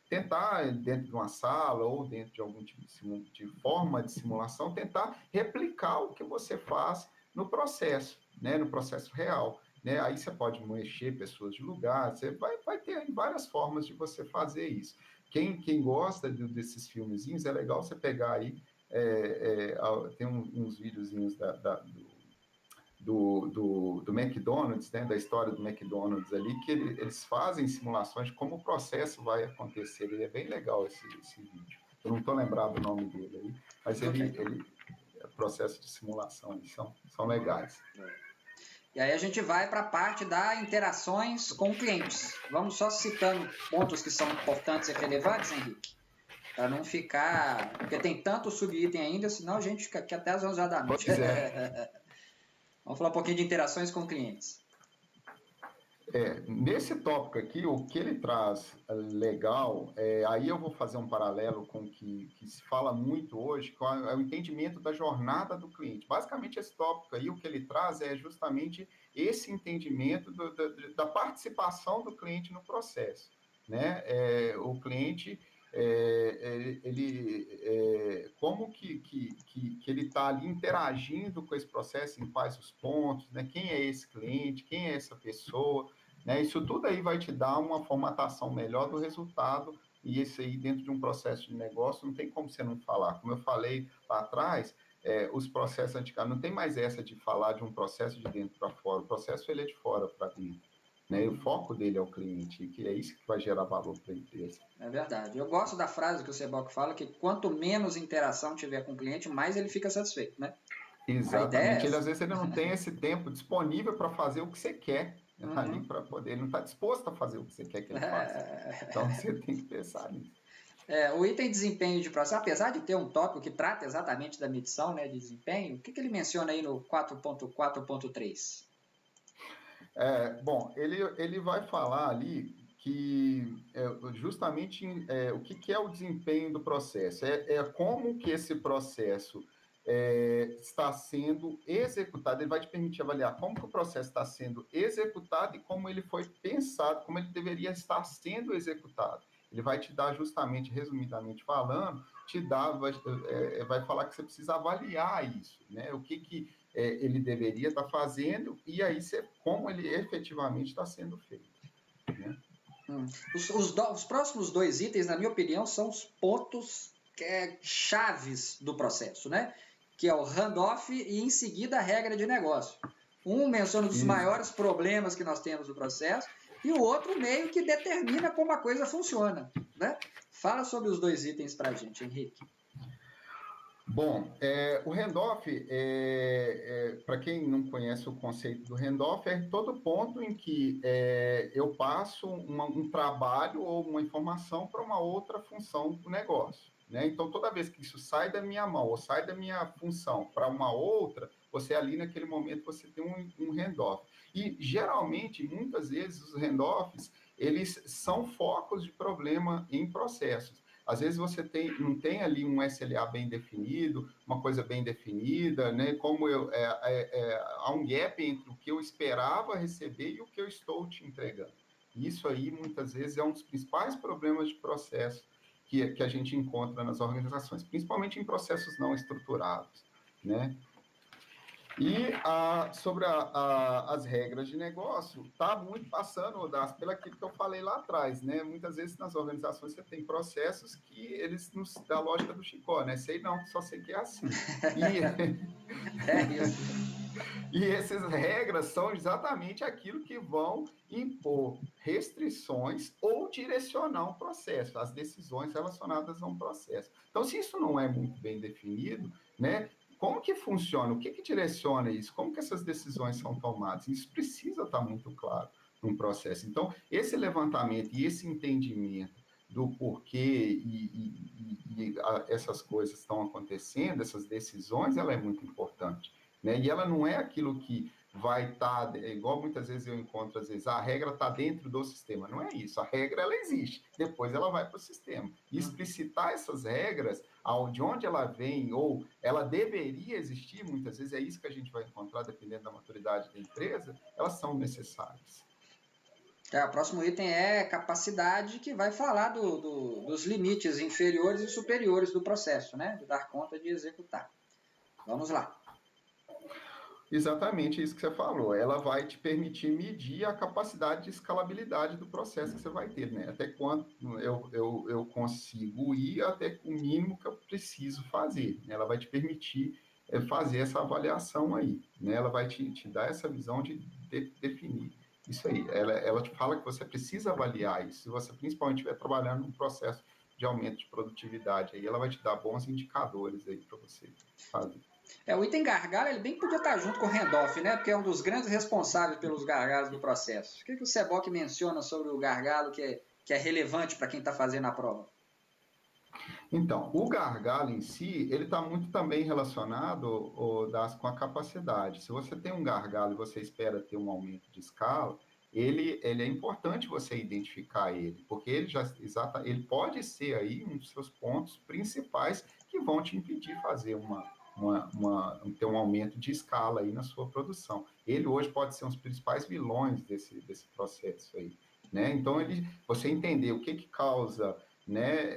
tentar, dentro de uma sala ou dentro de algum tipo de forma de simulação, tentar replicar o que você faz no processo, né? No processo real. Né? Aí você pode mexer pessoas de lugar, você vai ter várias formas de você fazer isso. Quem gosta desses filmezinhos, é legal você pegar aí, tem uns videozinhos do McDonald's, né, da história do McDonald's ali, que eles fazem simulações de como o processo vai acontecer. Ele é bem legal esse vídeo. Eu não estou lembrado o nome dele aí, mas ele processo de simulação, são legais. E aí a gente vai para a parte das interações com clientes. Vamos só citando pontos que são importantes e relevantes, Henrique, para não ficar... Porque tem tanto subitem ainda, senão a gente fica aqui até as 11 horas da noite. Vamos falar um pouquinho de interações com clientes. Nesse tópico aqui, o que ele traz legal, aí eu vou fazer um paralelo com o que se fala muito hoje, que é o entendimento da jornada do cliente. Basicamente, esse tópico aí, o que ele traz é justamente esse entendimento da participação do cliente no processo. Né? O cliente, como que ele está ali interagindo com esse processo, em quais os pontos, né? Quem é esse cliente, quem é essa pessoa, né? Isso tudo aí vai te dar uma formatação melhor do resultado, e isso aí dentro de um processo de negócio não tem como você não falar. Como eu falei lá atrás, os processos antigamente, não tem mais essa de falar de um processo de dentro para fora, o processo ele é de fora para dentro. Né? E o foco dele é o cliente, que é isso que vai gerar valor para a empresa. É verdade. Eu gosto da frase que o Seboc fala, que quanto menos interação tiver com o cliente, mais ele fica satisfeito, né? Exatamente. Às vezes ele não tem esse tempo disponível para fazer o que você quer. Ali para poder, ele não está disposto a fazer o que você quer que ele faça. Então você tem que pensar nisso. O item desempenho de processo, apesar de ter um tópico que trata exatamente da medição, né, de desempenho, o que ele menciona aí no 4.4.3? Bom, ele vai falar ali que justamente o que é o desempenho do processo. Como que esse processo está sendo executado. Ele vai te permitir avaliar como que o processo está sendo executado e como ele foi pensado, como ele deveria estar sendo executado. Ele vai te dar justamente, resumidamente falando, vai falar que você precisa avaliar isso, né? O que ele deveria estar fazendo e aí como ele efetivamente está sendo feito. Né? Os próximos dois itens, na minha opinião, são os pontos chaves do processo, né? Que é o handoff e, em seguida, a regra de negócio. Um menciona os maiores problemas que nós temos no processo e o outro meio que determina como a coisa funciona. Né? Fala sobre os dois itens para a gente, Henrique. Bom, o handoff, para quem não conhece o conceito do handoff, é todo ponto em que eu passo um trabalho ou uma informação para uma outra função do negócio. Né? Então, toda vez que isso sai da minha mão ou sai da minha função para uma outra, você ali naquele momento você tem um handoff. E, geralmente, muitas vezes, os handoffs, eles são focos de problema em processos. Às vezes você não tem ali um SLA bem definido, uma coisa bem definida, né? Como há um gap entre o que eu esperava receber e o que eu estou te entregando. Isso aí, muitas vezes, é um dos principais problemas de processo que a gente encontra nas organizações, principalmente em processos não estruturados, né? E sobre as regras de negócio, está muito passando pelaquilo que eu falei lá atrás, né? Muitas vezes nas organizações você tem processos que eles não da lógica do Chicó, né? Sei não, só sei que é assim. E essas regras são exatamente aquilo que vão impor restrições ou direcionar um processo, as decisões relacionadas a um processo. Então, se isso não é muito bem definido, né? Como que funciona? O que direciona isso? Como que essas decisões são tomadas? Isso precisa estar muito claro num processo. Então, esse levantamento e esse entendimento do porquê essas coisas estão acontecendo, essas decisões, ela é muito importante. Né? E ela não é aquilo que vai estar, igual muitas vezes eu encontro, às vezes, a regra está dentro do sistema. Não é isso, a regra ela existe, depois ela vai para o sistema. E explicitar essas regras, de onde ela vem, ou ela deveria existir, muitas vezes é isso que a gente vai encontrar, dependendo da maturidade da empresa, elas são necessárias. O próximo item é capacidade, que vai falar dos limites inferiores e superiores do processo, né? De dar conta de executar. Vamos lá. Exatamente isso que você falou. Ela vai te permitir medir a capacidade de escalabilidade do processo que você vai ter, né? Até quanto eu consigo ir até o mínimo que eu preciso fazer. Ela vai te permitir fazer essa avaliação aí, né? Ela vai te dar essa visão de definir isso aí. Ela te fala que você precisa avaliar isso. Se você principalmente estiver trabalhando num processo de aumento de produtividade, aí ela vai te dar bons indicadores aí para você fazer. O item gargalo, ele bem podia estar junto com o handoff, né? Porque é um dos grandes responsáveis pelos gargalos do processo. O que o SEBOC menciona sobre o gargalo que é relevante para quem está fazendo a prova? Então, o gargalo em si, ele está muito também relacionado com a capacidade. Se você tem um gargalo e você espera ter um aumento de escala, ele é importante você identificar ele, porque ele pode ser aí um dos seus pontos principais que vão te impedir fazer ter um aumento de escala aí na sua produção. Ele hoje pode ser um dos principais vilões desse processo aí, né? Então, você entender o que causa, né,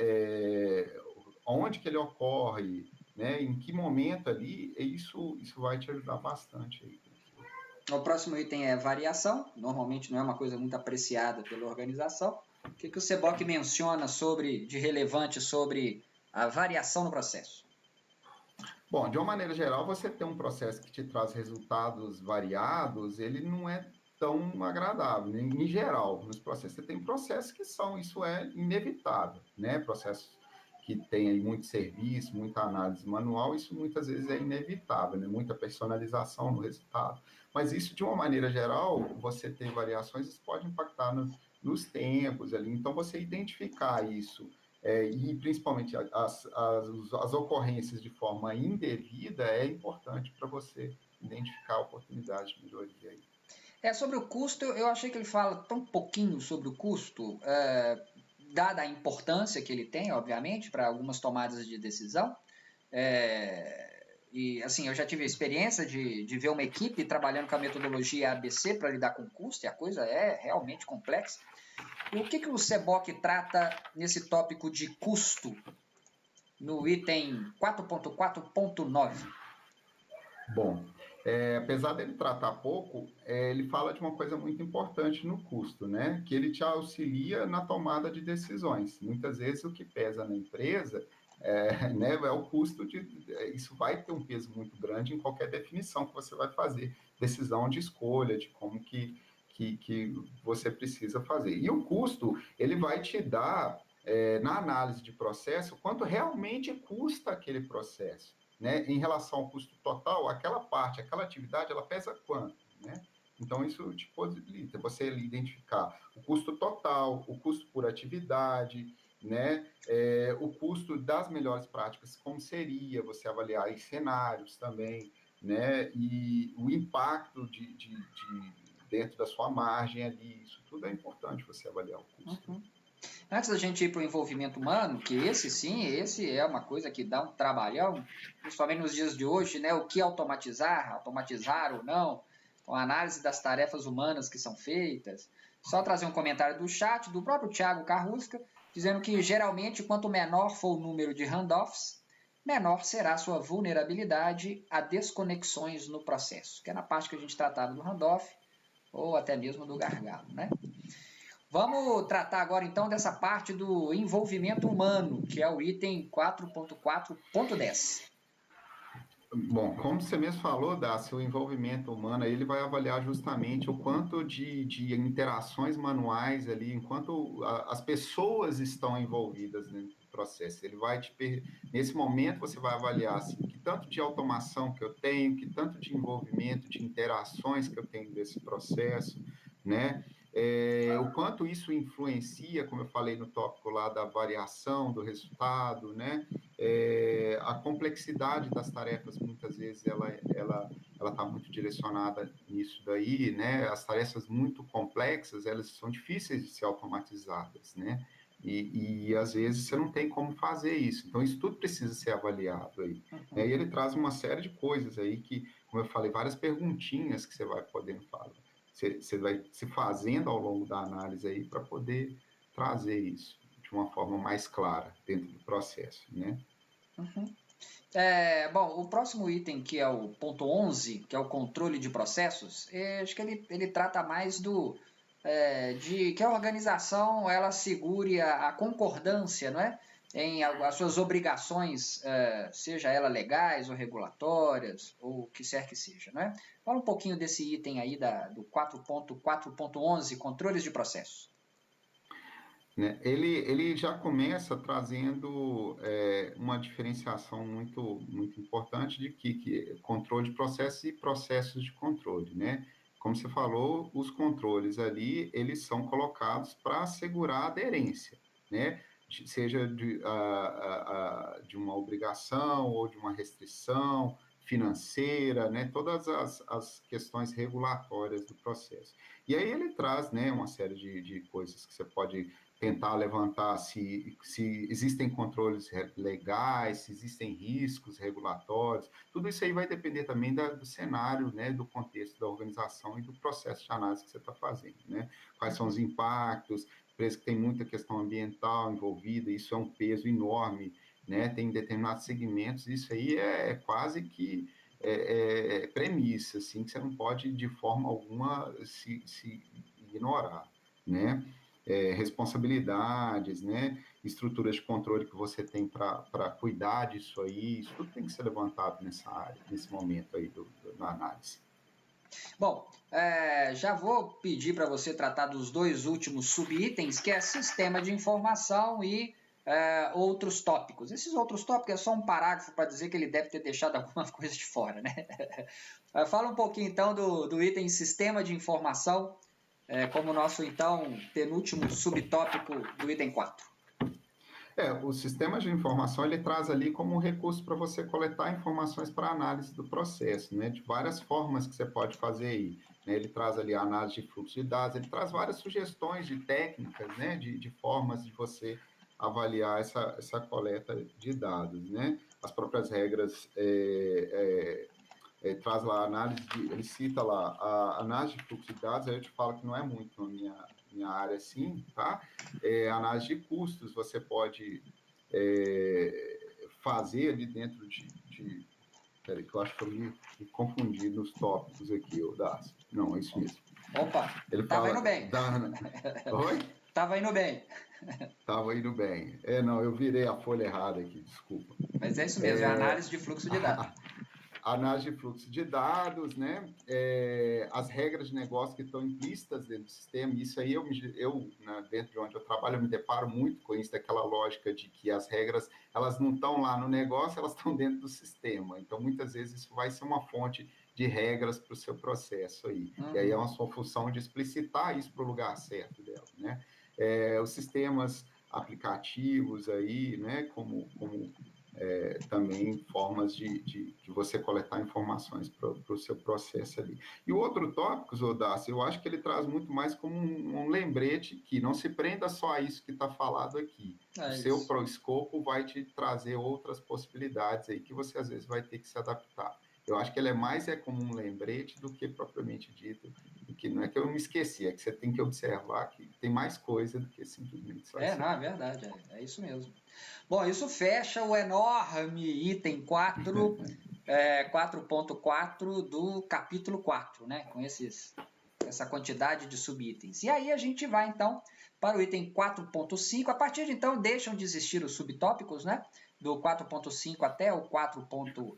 onde que ele ocorre, né, em que momento ali, isso vai te ajudar bastante aí. O próximo item é variação, normalmente não é uma coisa muito apreciada pela organização. O que o SEBOC menciona de relevante sobre a variação no processo? Bom, de uma maneira geral, você tem um processo que te traz resultados variados, ele não é tão agradável, em geral, nos processos. Você tem processos que isso é inevitável, né? Processos que tem aí muito serviço, muita análise manual, isso muitas vezes é inevitável, né? Muita personalização no resultado. Mas isso, de uma maneira geral, você tem variações, isso pode impactar nos tempos ali. Então, você identificar isso, e principalmente as ocorrências de forma indevida, é importante para você identificar oportunidades de melhoria aí. Sobre o custo, eu achei que ele fala tão pouquinho sobre o custo, dada a importância que ele tem, obviamente, para algumas tomadas de decisão. E assim, eu já tive a experiência de ver uma equipe trabalhando com a metodologia ABC para lidar com custo, e a coisa é realmente complexa. O que o SEBOC trata nesse tópico de custo no item 4.4.9? Bom, apesar dele tratar pouco, ele fala de uma coisa muito importante no custo, né? Que ele te auxilia na tomada de decisões. Muitas vezes o que pesa na empresa né, é o custo isso vai ter um peso muito grande em qualquer definição que você vai fazer, decisão de escolha, de como que você precisa fazer. E o custo, ele vai te dar, na análise de processo, quanto realmente custa aquele processo. Né? Em relação ao custo total, aquela parte, aquela atividade, ela pesa quanto, né? Então, isso te possibilita você identificar o custo total, o custo por atividade, né? O custo das melhores práticas, como seria você avaliar em cenários também, né? E o impacto dentro da sua margem ali, isso tudo é importante você avaliar o custo. Uhum. Antes da gente ir para o envolvimento humano, que esse é uma coisa que dá um trabalhão, principalmente nos dias de hoje, né? O que automatizar ou não, a análise das tarefas humanas que são feitas. Só trazer um comentário do chat, do próprio Thiago Carrusca, dizendo que geralmente quanto menor for o número de handoffs, menor será a sua vulnerabilidade a desconexões no processo, que é na parte que a gente tratava do handoff, ou até mesmo do gargalo, né? Vamos tratar agora então dessa parte do envolvimento humano, que é o item 4.4.10. Bom, como você mesmo falou, Dácio, o envolvimento humano, ele vai avaliar justamente o quanto de interações manuais ali, enquanto as pessoas estão envolvidas no processo. Ele vai nesse momento você vai avaliar assim, que tanto de automação que eu tenho, que tanto de envolvimento, de interações que eu tenho desse processo, né? o quanto isso influencia, como eu falei no tópico lá da variação do resultado, né? A complexidade das tarefas, muitas vezes, ela está muito direcionada nisso daí, né? As tarefas muito complexas, elas são difíceis de ser automatizadas, né? E às vezes você não tem como fazer isso. Então, isso tudo precisa ser avaliado aí. Né? E ele traz uma série de coisas aí que, como eu falei, várias perguntinhas que você vai podendo falar. Você vai se fazendo ao longo da análise aí para poder trazer isso de uma forma mais clara dentro do processo, né? Uhum. Bom, o próximo item, que é o ponto 11, que é o controle de processos, acho que ele trata mais de que a organização ela segure a concordância, não é? Em as suas obrigações, seja ela legais ou regulatórias, ou o que quer que seja, não é? Fala um pouquinho desse item aí do 4.4.11, controles de processos. Né? Ele já começa trazendo uma diferenciação muito importante de que controle de processos e processos de controle, né? Como você falou, os controles ali, eles são colocados para assegurar a aderência, né? Seja de uma obrigação ou de uma restrição financeira, né? Todas as questões regulatórias do processo. E aí ele traz, né, uma série de coisas que você pode tentar levantar se existem controles legais, se existem riscos regulatórios, tudo isso aí vai depender também do cenário, né, do contexto da organização e do processo de análise que você está fazendo, né? Quais são os impactos, empresa que tem muita questão ambiental envolvida, isso é um peso enorme, né? Tem determinados segmentos, isso aí é quase que premissa, assim, que você não pode de forma alguma se ignorar, né? Responsabilidades, né? Estruturas de controle que você tem para cuidar disso aí, isso tudo tem que ser levantado nessa área, nesse momento aí da análise. Bom, já vou pedir para você tratar dos dois últimos subitens, que é sistema de informação e outros tópicos. Esses outros tópicos é só um parágrafo para dizer que ele deve ter deixado alguma coisa de fora, né? Fala um pouquinho então do item sistema de informação, como nosso então penúltimo subtópico do item 4. O sistema de informação, ele traz ali como um recurso para você coletar informações para análise do processo, né? De várias formas que você pode fazer aí. Né? Ele traz ali a análise de fluxo de dados, ele traz várias sugestões de técnicas, né? De formas de você avaliar essa coleta de dados, né? As próprias regras traz lá a análise ele cita lá a análise de fluxo de dados, aí eu te falo que não é muito na minha área assim, tá? Análise de custos, você pode fazer ali dentro peraí, que eu acho que eu me confundi nos tópicos aqui, Dácio. Não, é isso mesmo. Opa, ele tava indo bem. Oi? Tava indo bem. Tava indo bem. Não, eu virei a folha errada aqui, desculpa. Mas é isso mesmo, é análise de fluxo de dados. Análise de fluxo de dados, né? As regras de negócio que estão implícitas dentro do sistema, isso aí né, dentro de onde eu trabalho, eu me deparo muito com isso, daquela lógica de que as regras, elas não estão lá no negócio, elas estão dentro do sistema. Então, muitas vezes, isso vai ser uma fonte de regras para o seu processo aí. E aí é uma sua função de explicitar isso para o lugar certo dela, né? Os sistemas aplicativos aí, né? Como também formas de você coletar informações para o seu processo ali. E o outro tópico, Zodácio, eu acho que ele traz muito mais como um lembrete que não se prenda só a isso que está falado aqui. O seu escopo vai te trazer outras possibilidades aí que você às vezes vai ter que se adaptar. Eu acho que ele é mais como um lembrete do que propriamente dito, que não é que eu me esqueci, é que você tem que observar que tem mais coisa do que simplesmente só isso. Não, é verdade, é isso mesmo. Bom, isso fecha o enorme item 4, 4.4 do capítulo 4, né? Com essa quantidade de subitens. E aí a gente vai, então, para o item 4.5. A partir de então, deixam de existir os subtópicos, né? Do 4.5 até o 4.9.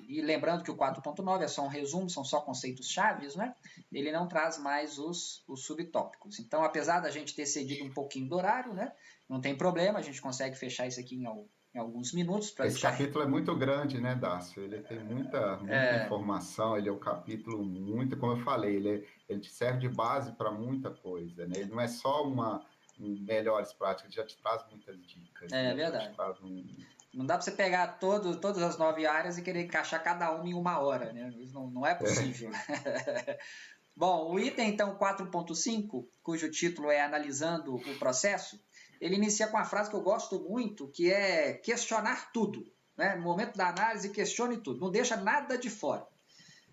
E lembrando que o 4.9 é só um resumo, são só conceitos chaves, né? Ele não traz mais os subtópicos. Então, apesar da gente ter cedido um pouquinho do horário, né? Não tem problema, a gente consegue fechar isso aqui em alguns minutos para Esse deixar... capítulo é muito grande, né, Dácio? Ele tem muita informação, ele é um capítulo muito, como eu falei, ele te serve de base para muita coisa, né? Ele não é só melhores práticas, ele já te traz muitas dicas, É né? Já te verdade. traz Não dá para você pegar todas as 9 áreas e querer encaixar cada uma em 1 hora, né? Isso não é possível. Bom, o item, então, 4.5, cujo título é Analisando o Processo, ele inicia com uma frase que eu gosto muito, que é questionar tudo. Né? No momento da análise, questione tudo, não deixa nada de fora.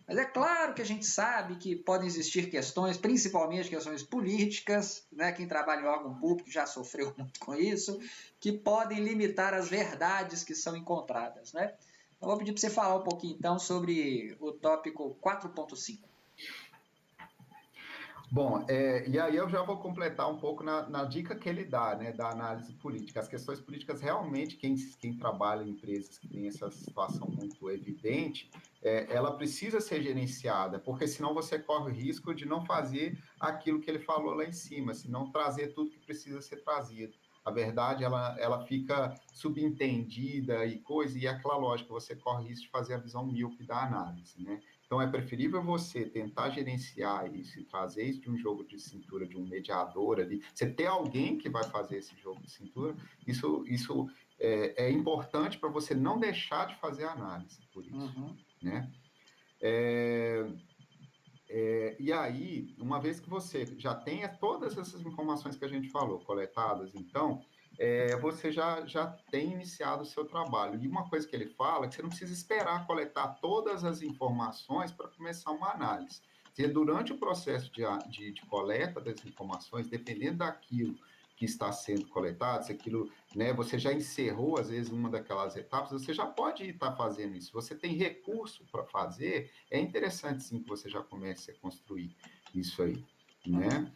Mas é claro que a gente sabe que podem existir questões, principalmente questões políticas, né? Quem trabalha em órgão público já sofreu muito com isso, que podem limitar as verdades que são encontradas. Né? Eu vou pedir para você falar um pouquinho, então, sobre o tópico 4.5. Bom, e aí eu já vou completar um pouco na dica que ele dá, né, da análise política. As questões políticas, realmente, quem trabalha em empresas que tem essa situação muito evidente, ela precisa ser gerenciada, porque senão você corre o risco de não fazer aquilo que ele falou lá em cima, se não trazer tudo que precisa ser trazido. A verdade, ela fica subentendida e coisa, e aquela lógica, você corre risco de fazer a visão míope da análise, né? Então, é preferível você tentar gerenciar isso e trazer isso de um jogo de cintura, de um mediador ali. Você ter alguém que vai fazer esse jogo de cintura, isso é importante para você não deixar de fazer análise por isso. Uhum. Né? E aí, uma vez que você já tenha todas essas informações que a gente falou coletadas, então, você já tem iniciado o seu trabalho. E uma coisa que ele fala é que você não precisa esperar coletar todas as informações para começar uma análise. Durante o processo de coleta das informações, dependendo daquilo que está sendo coletado, se aquilo, né, você já encerrou, às vezes, uma daquelas etapas, você já pode estar fazendo isso. Você tem recurso para fazer, é interessante, sim, que você já comece a construir isso aí, né?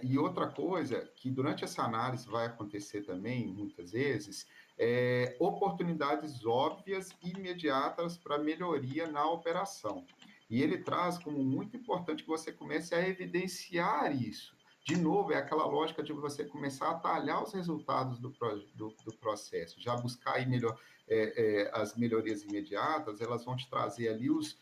E outra coisa que durante essa análise vai acontecer também, muitas vezes, oportunidades óbvias e imediatas para melhoria na operação. E ele traz como muito importante que você comece a evidenciar isso. De novo, é aquela lógica de você começar a talhar os resultados do processo, já buscar aí as melhorias imediatas, elas vão te trazer ali os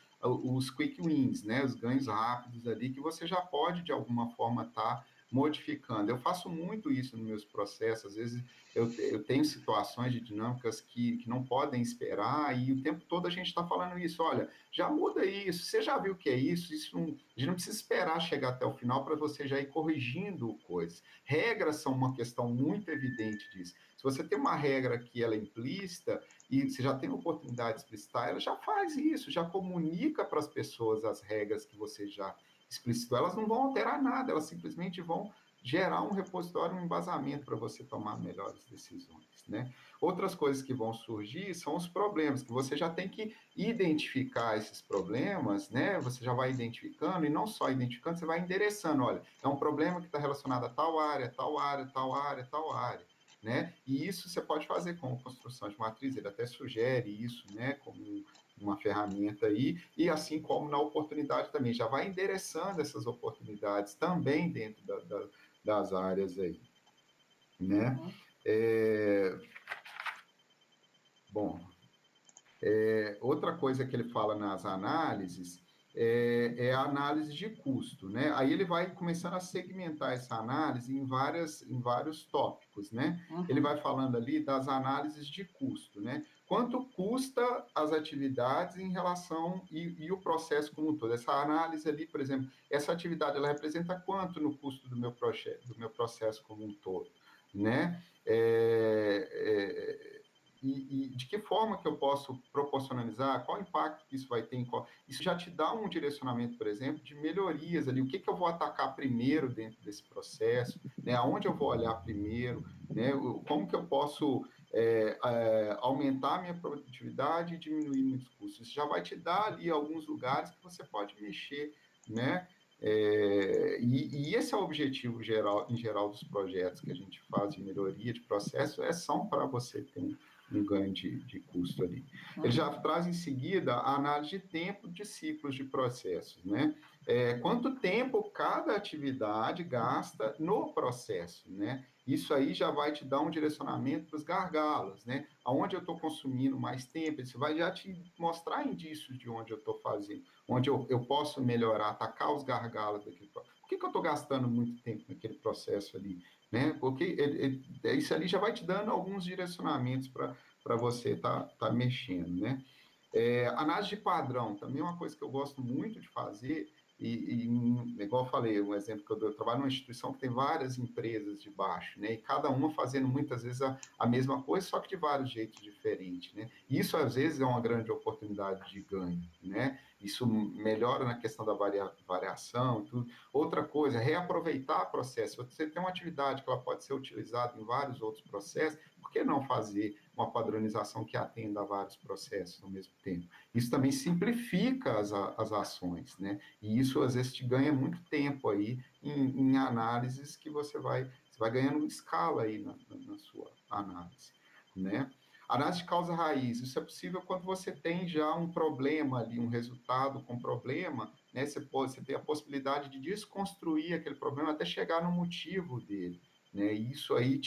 quick wins, né, os ganhos rápidos ali, que você já pode, de alguma forma, estar modificando. Eu faço muito isso nos meus processos, às vezes eu tenho situações de dinâmicas que não podem esperar, e o tempo todo a gente está falando isso, olha, já muda isso, você já viu o que é isso, a gente não precisa esperar chegar até o final para você já ir corrigindo coisas. Regras são uma questão muito evidente disso. Se você tem uma regra que ela é implícita, e você já tem oportunidade de explicitar, ela já faz isso, já comunica para as pessoas as regras que você já explicitou. Elas não vão alterar nada, elas simplesmente vão gerar um repositório, um embasamento para você tomar melhores decisões, né? Outras coisas que vão surgir são os problemas, que você já tem que identificar esses problemas, né? Você já vai identificando, e não só identificando, você vai endereçando, olha, é um problema que está relacionado a tal área, tal área, tal área, tal área. Né? E isso você pode fazer com construção de matriz, ele até sugere isso, né, como uma ferramenta aí, e assim como na oportunidade também, já vai endereçando essas oportunidades também dentro das áreas aí, né? Bom, outra coisa que ele fala nas análises é a análise de custo, né? Aí ele vai começando a segmentar essa análise em vários tópicos, né? Ele vai falando ali das análises de custo, né? Quanto custa as atividades em relação e o processo como um todo. Essa análise ali, por exemplo, essa atividade ela representa quanto no custo do meu processo como um todo, né? E de que forma que eu posso proporcionalizar, qual impacto que isso vai ter, isso já te dá um direcionamento, por exemplo, de melhorias ali, o que eu vou atacar primeiro dentro desse processo, né? Aonde eu vou olhar primeiro, né? Como que eu posso aumentar a minha produtividade e diminuir meus custos. Isso já vai te dar ali alguns lugares que você pode mexer, né? E esse é o objetivo em geral dos projetos que a gente faz de melhoria de processo, são para você ter um ganho de custo ali. Ele já traz em seguida a análise de tempo de ciclos de processos, né? quanto tempo cada atividade gasta no processo, né? Isso aí já vai te dar um direcionamento para os gargalos, né? Aonde eu estou consumindo mais tempo, isso vai já te mostrar indícios de onde eu estou fazendo, onde eu posso melhorar, atacar os gargalos daquele processo. Por que eu estou gastando muito tempo naquele processo ali? Né? Porque isso ali já vai te dando alguns direcionamentos para você tá mexendo, né? Análise de padrão, também é uma coisa que eu gosto muito de fazer, igual eu falei, um exemplo que eu dou, eu trabalho numa instituição que tem várias empresas debaixo, né? E cada uma fazendo muitas vezes a mesma coisa, só que de vários jeitos diferentes, né? E isso às vezes é uma grande oportunidade de ganho, né? Isso melhora na questão da variação, tudo. Outra coisa, reaproveitar o processo. Você tem uma atividade que ela pode ser utilizada em vários outros processos, por que não fazer uma padronização que atenda a vários processos ao mesmo tempo? Isso também simplifica as ações, né? E isso, às vezes, te ganha muito tempo aí em análises que você vai ganhando escala aí na sua análise, né? Análise de causa raiz, isso é possível quando você tem já um problema ali, um resultado com problema, né? Você tem a possibilidade de desconstruir aquele problema até chegar no motivo dele, né? E isso aí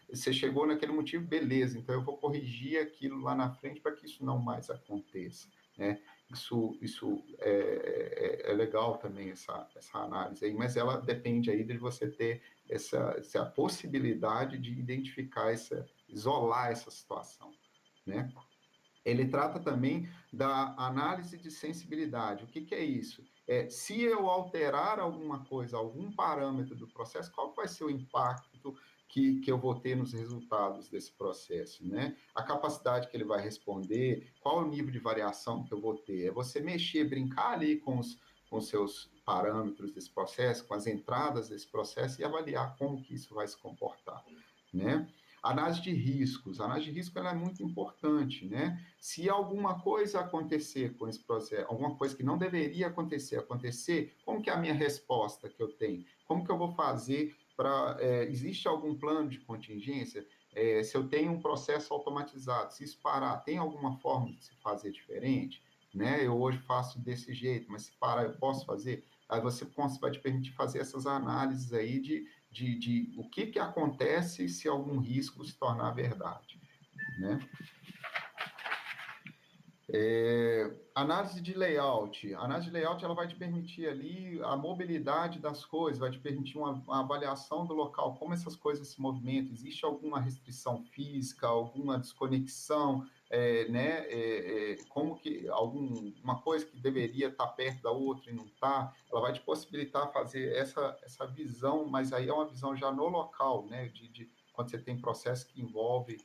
você chegou naquele motivo, beleza, então eu vou corrigir aquilo lá na frente para que isso não mais aconteça, né? Isso é legal também, essa análise aí, mas ela depende aí de você ter essa possibilidade de identificar, isolar essa situação, né? Ele trata também da análise de sensibilidade. O que é isso? Se eu alterar alguma coisa, algum parâmetro do processo, qual vai ser o impacto que eu vou ter nos resultados desse processo, né? A capacidade que ele vai responder, qual o nível de variação que eu vou ter? É você mexer, brincar ali com os seus parâmetros desse processo, com as entradas desse processo e avaliar como que isso vai se comportar, né? Análise de riscos. A análise de risco ela é muito importante, né? Se alguma coisa acontecer com esse processo, alguma coisa que não deveria acontecer, como que é a minha resposta que eu tenho? Como que eu vou fazer para... existe algum plano de contingência? Se eu tenho um processo automatizado, se isso parar, tem alguma forma de se fazer diferente? Né? Eu hoje faço desse jeito, mas se parar, eu posso fazer? Aí você vai te permitir fazer essas análises aí de o que acontece se algum risco se tornar verdade, né? Análise de layout. A análise de layout ela vai te permitir ali a mobilidade das coisas, vai te permitir uma avaliação do local, como essas coisas se movimentam, existe alguma restrição física, alguma desconexão, né? Como que uma coisa que deveria estar perto da outra e não está, ela vai te possibilitar fazer essa visão, mas aí é uma visão já no local, né? Quando você tem processo que envolve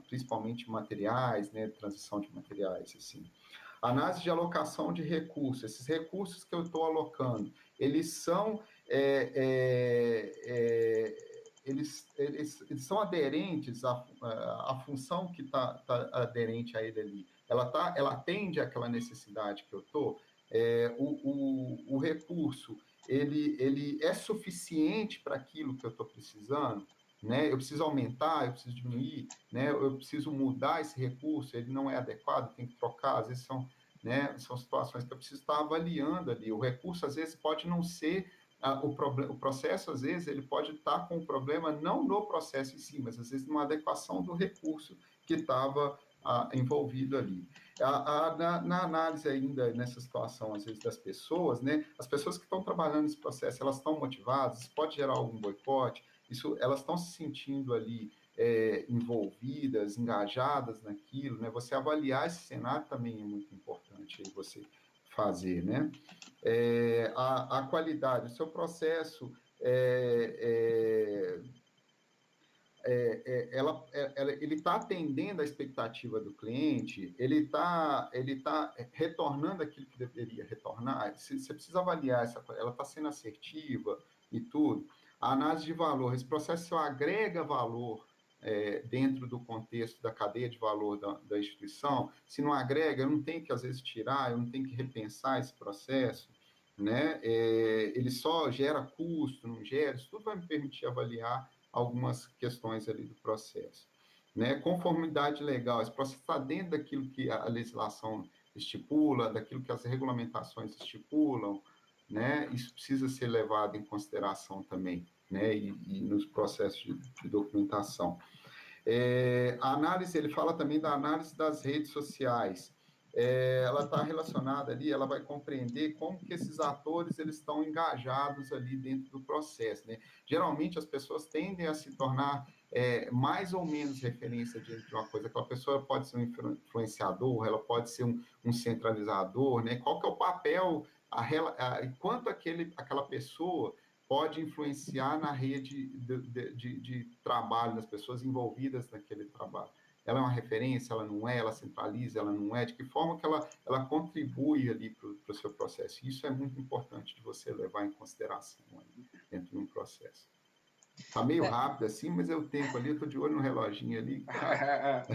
principalmente materiais, né, transição de materiais, assim. Análise de alocação de recursos. Esses recursos que eu estou alocando, eles são eles são aderentes à função que está aderente a ele ali. Ela atende àquela necessidade que eu estou. O recurso ele é suficiente para aquilo que eu estou precisando, né? Eu preciso aumentar, eu preciso diminuir, né? Eu preciso mudar esse recurso, ele não é adequado, tem que trocar, às vezes são situações que eu preciso estar avaliando ali. O recurso, às vezes, pode não ser o processo, às vezes, ele pode estar com o problema não no processo em si, mas, às vezes, numa adequação do recurso que estava envolvido ali. Na análise ainda, nessa situação, às vezes, das pessoas, né? As pessoas que estão trabalhando nesse processo, elas estão motivadas, isso pode gerar algum boicote, elas estão se sentindo ali envolvidas, engajadas naquilo, né? Você avaliar esse cenário também é muito importante aí você fazer, né? A qualidade, o seu processo ele está atendendo a expectativa do cliente, ele tá retornando aquilo que deveria retornar. Você precisa avaliar ela está sendo assertiva e tudo. A análise de valor, esse processo agrega valor dentro do contexto da cadeia de valor da instituição. Se não agrega, eu não tenho que, às vezes, tirar, eu não tenho que repensar esse processo, né? Ele só gera custo, não gera, isso tudo vai me permitir avaliar algumas questões ali do processo, né? Conformidade legal, esse processo está dentro daquilo que a legislação estipula, daquilo que as regulamentações estipulam, né? Isso precisa ser levado em consideração também, né? E nos processos de documentação. A análise, ele fala também da análise das redes sociais. Ela está relacionada ali, ela vai compreender como que esses atores eles estão engajados ali dentro do processo, né? Geralmente as pessoas tendem a se tornar mais ou menos referência de uma coisa. Aquela pessoa pode ser um influenciador, ela pode ser um centralizador, né? Qual que é o papel, quanto aquela pessoa pode influenciar na rede de trabalho, das pessoas envolvidas naquele trabalho. Ela é uma referência, ela não é, ela centraliza, ela não é, de que forma que ela contribui ali para o seu processo. Isso é muito importante de você levar em consideração dentro de um processo. Está meio rápido assim, mas é o tempo ali, eu estou de olho no reloginho ali. Tá.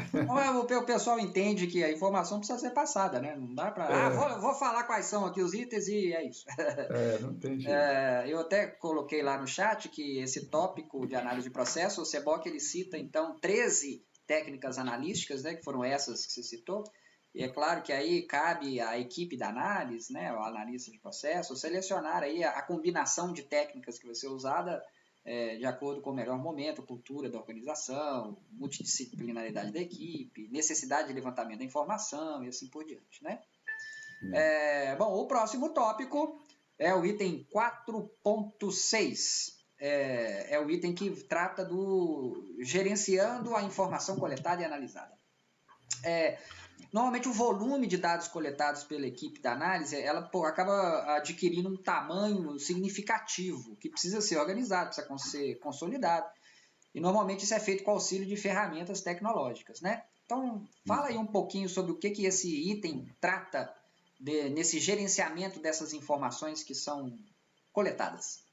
O pessoal entende que a informação precisa ser passada, né? Não dá para... vou falar quais são aqui os itens e é isso. Não tem jeito. Eu até coloquei lá no chat que esse tópico de análise de processo, o SEBOC ele cita, então, 13 técnicas analísticas, né, que foram essas que você citou, e é claro que aí cabe à equipe da análise, né, o analista de processo, selecionar aí a combinação de técnicas que vai ser usada de acordo com o melhor momento, cultura da organização, multidisciplinaridade da equipe, necessidade de levantamento da informação e assim por diante, né? Bom, o próximo tópico é o item 4.6. É o item que trata do gerenciando a informação coletada e analisada. Normalmente o volume de dados coletados pela equipe da análise, ela acaba adquirindo um tamanho significativo, que precisa ser organizado, precisa ser consolidado. E normalmente isso é feito com auxílio de ferramentas tecnológicas, né? Então, fala aí um pouquinho sobre o que esse item trata nesse gerenciamento dessas informações que são coletadas.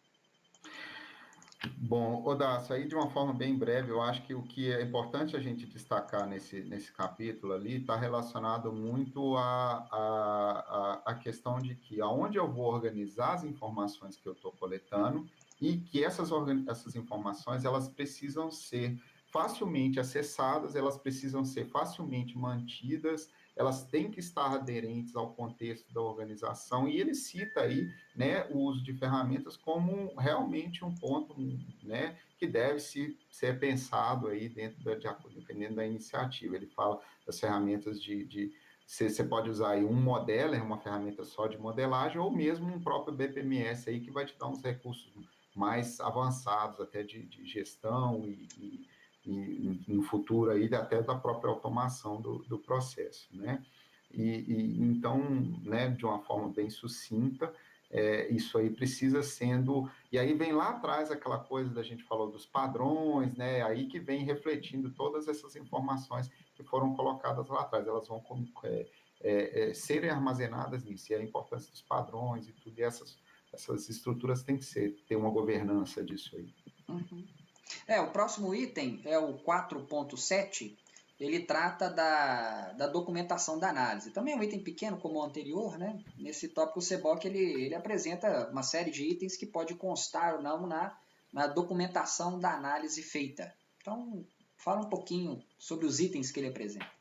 Bom, Odácio, aí de uma forma bem breve, eu acho que o que é importante a gente destacar nesse capítulo ali está relacionado muito à questão de que aonde eu vou organizar as informações que eu estou coletando e que essas informações elas precisam ser facilmente acessadas, elas precisam ser facilmente mantidas, elas têm que estar aderentes ao contexto da organização, e ele cita aí, né, o uso de ferramentas como realmente um ponto, né, que deve ser pensado aí dependendo da iniciativa. Ele fala das ferramentas você pode usar aí um modeler, uma ferramenta só de modelagem, ou mesmo um próprio BPMS aí que vai te dar uns recursos mais avançados até de gestão e no futuro aí até da própria automação do processo, né? Então, né, de uma forma bem sucinta, isso aí precisa sendo... E aí vem lá atrás aquela coisa da gente falou dos padrões, né? Aí que vem refletindo todas essas informações que foram colocadas lá atrás, elas vão serem armazenadas nisso, e a importância dos padrões e tudo, e essas estruturas têm que ter uma governança disso aí. Uhum. O próximo item é o 4.7, ele trata da documentação da análise. Também é um item pequeno como o anterior, né? Nesse tópico o SEBOC ele apresenta uma série de itens que pode constar ou não na documentação da análise feita. Então, fala um pouquinho sobre os itens que ele apresenta.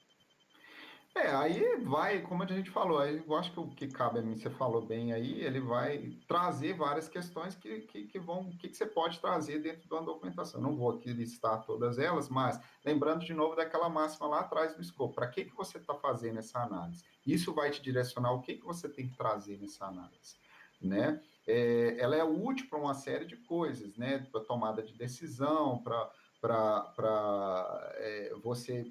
Aí vai, como a gente falou, aí eu acho que o que cabe a mim, você falou bem aí, ele vai trazer várias questões que você pode trazer dentro de uma documentação. Não vou aqui listar todas elas, mas lembrando de novo daquela máxima lá atrás do escopo, para que você está fazendo essa análise? Isso vai te direcionar o que você tem que trazer nessa análise, né? Ela é útil para uma série de coisas, né? Para tomada de decisão, para você...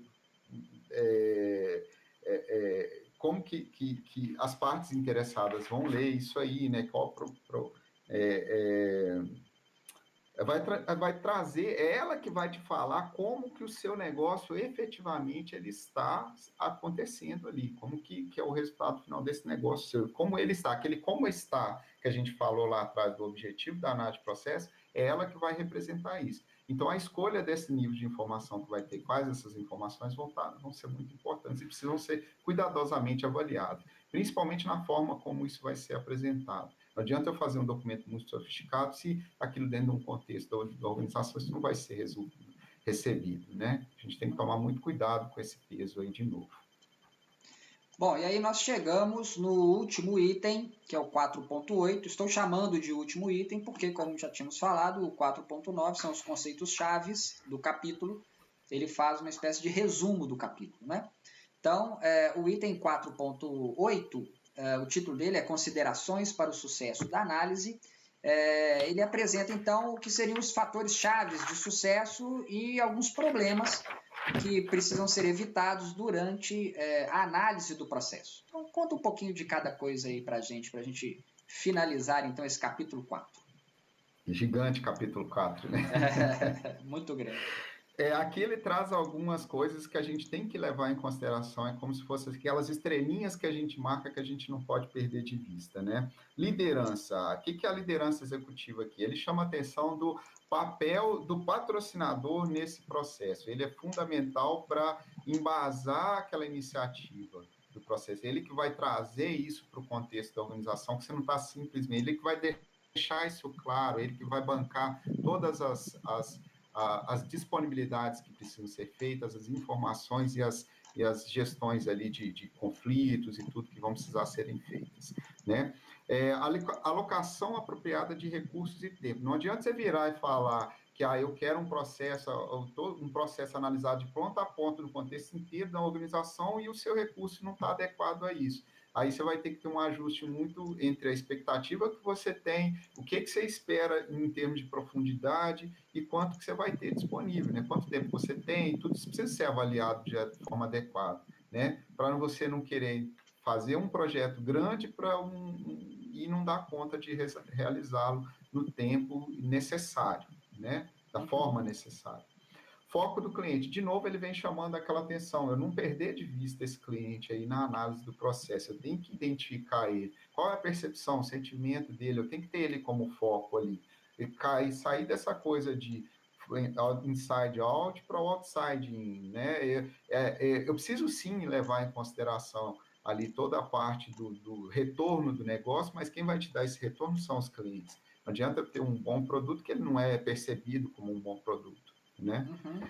como que as partes interessadas vão ler isso aí, né? Vai trazer, é ela que vai te falar como que o seu negócio efetivamente ele está acontecendo ali, como que é o resultado final desse negócio seu, como ele está, aquele como está que a gente falou lá atrás do objetivo da análise de processo, é ela que vai representar isso. Então, a escolha desse nível de informação que vai ter, quais essas informações vão ser muito importantes e precisam ser cuidadosamente avaliadas, principalmente na forma como isso vai ser apresentado. Não adianta eu fazer um documento muito sofisticado se aquilo dentro de um contexto da organização isso não vai ser recebido, né? A gente tem que tomar muito cuidado com esse peso aí de novo. Bom, e aí nós chegamos no último item, que é o 4.8. Estou chamando de último item porque, como já tínhamos falado, o 4.9 são os conceitos chaves do capítulo. Ele faz uma espécie de resumo do capítulo, né? Então, o item 4.8, o título dele é Considerações para o Sucesso da Análise. Ele apresenta, então, o que seriam os fatores chaves de sucesso e alguns problemas que precisam ser evitados durante a análise do processo. Então, conta um pouquinho de cada coisa aí para a gente finalizar, então, esse capítulo 4. Gigante capítulo 4, né? Muito grande. Aqui ele traz algumas coisas que a gente tem que levar em consideração, é como se fossem aquelas estrelinhas que a gente marca que a gente não pode perder de vista, né? Liderança. O que é a liderança executiva aqui? Ele chama a atenção do papel do patrocinador nesse processo. Ele é fundamental para embasar aquela iniciativa do processo. Ele que vai trazer isso para o contexto da organização, que você não está simplesmente... Ele que vai deixar isso claro, ele que vai bancar todas as disponibilidades que precisam ser feitas, as informações e as gestões ali de conflitos e tudo que vão precisar serem feitas, né? A alocação apropriada de recursos e tempo. Não adianta você virar e falar que eu quero um processo analisado de ponta a ponta no contexto inteiro da organização e o seu recurso não está adequado a isso. Aí você vai ter que ter um ajuste muito entre a expectativa que você tem, o que você espera em termos de profundidade e quanto que você vai ter disponível, né? Quanto tempo você tem, tudo isso precisa ser avaliado de forma adequada, né? Para você não querer fazer um projeto grande e não dar conta de realizá-lo no tempo necessário, né? Da forma necessária. Foco do cliente. De novo, ele vem chamando aquela atenção. Eu não perder de vista esse cliente aí na análise do processo. Eu tenho que identificar ele. Qual é a percepção, o sentimento dele? Eu tenho que ter ele como foco ali. E sair dessa coisa de inside out para outside in, né? Eu preciso sim levar em consideração ali toda a parte do retorno do negócio, mas quem vai te dar esse retorno são os clientes. Não adianta ter um bom produto que ele não é percebido como um bom produto, né? Uhum.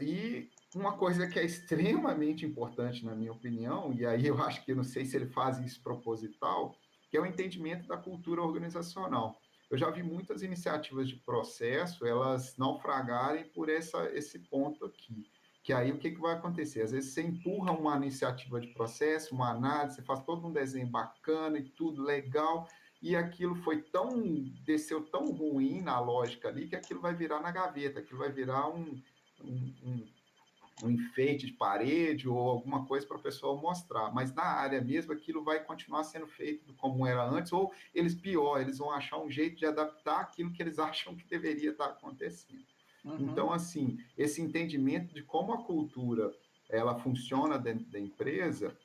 E uma coisa que é extremamente importante, na minha opinião, e aí eu acho que eu não sei se ele faz isso proposital, que é o entendimento da cultura organizacional. Eu já vi muitas iniciativas de processo, elas naufragarem por esse ponto aqui. Que aí o que vai acontecer? Às vezes você empurra uma iniciativa de processo, uma análise, você faz todo um desenho bacana e tudo legal, e aquilo desceu tão ruim na lógica ali, que aquilo vai virar na gaveta, aquilo vai virar um enfeite de parede ou alguma coisa para a pessoa mostrar, mas na área mesmo aquilo vai continuar sendo feito como era antes, ou eles vão achar um jeito de adaptar aquilo que eles acham que deveria estar acontecendo. Então, assim, esse entendimento de como a cultura ela funciona dentro da empresa,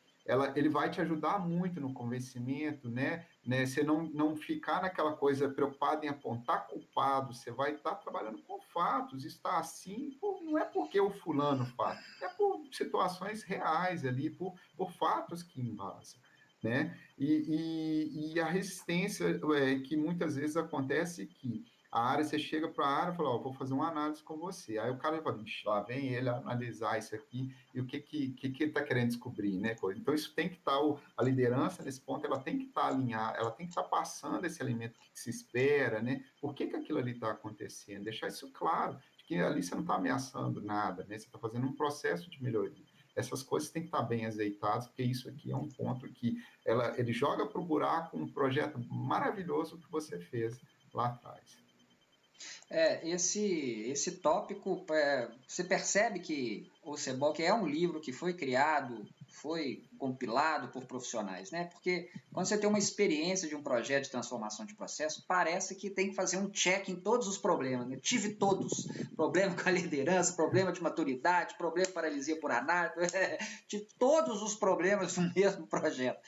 ele vai te ajudar muito no convencimento, né? Você não ficar naquela coisa preocupado em apontar culpado, você vai estar trabalhando com fatos, está assim, não é porque o fulano faz, é por situações reais ali, por fatos que embasam, né? E a resistência que muitas vezes acontece que a área, você chega para a área e fala, vou fazer uma análise com você. Aí o cara fala, lá vem ele analisar isso aqui e o que ele está querendo descobrir, né? Então, isso tem que estar, a liderança nesse ponto, ela tem que estar alinhada, ela tem que estar passando esse elemento que se espera, né? Por que aquilo ali está acontecendo? Deixar isso claro, de que ali você não está ameaçando nada, né? Você está fazendo um processo de melhoria. Essas coisas têm que estar bem azeitadas, porque isso aqui é um ponto que ele joga para o buraco um projeto maravilhoso que você fez lá atrás. Esse tópico, você percebe que o CBOC é um livro que foi criado, foi compilado por profissionais, né? Porque quando você tem uma experiência de um projeto de transformação de processo, parece que tem que fazer um check em todos os problemas, né? Tive todos, problema com a liderança, problema de maturidade, problema de paralisia por análise, tive todos os problemas no mesmo projeto.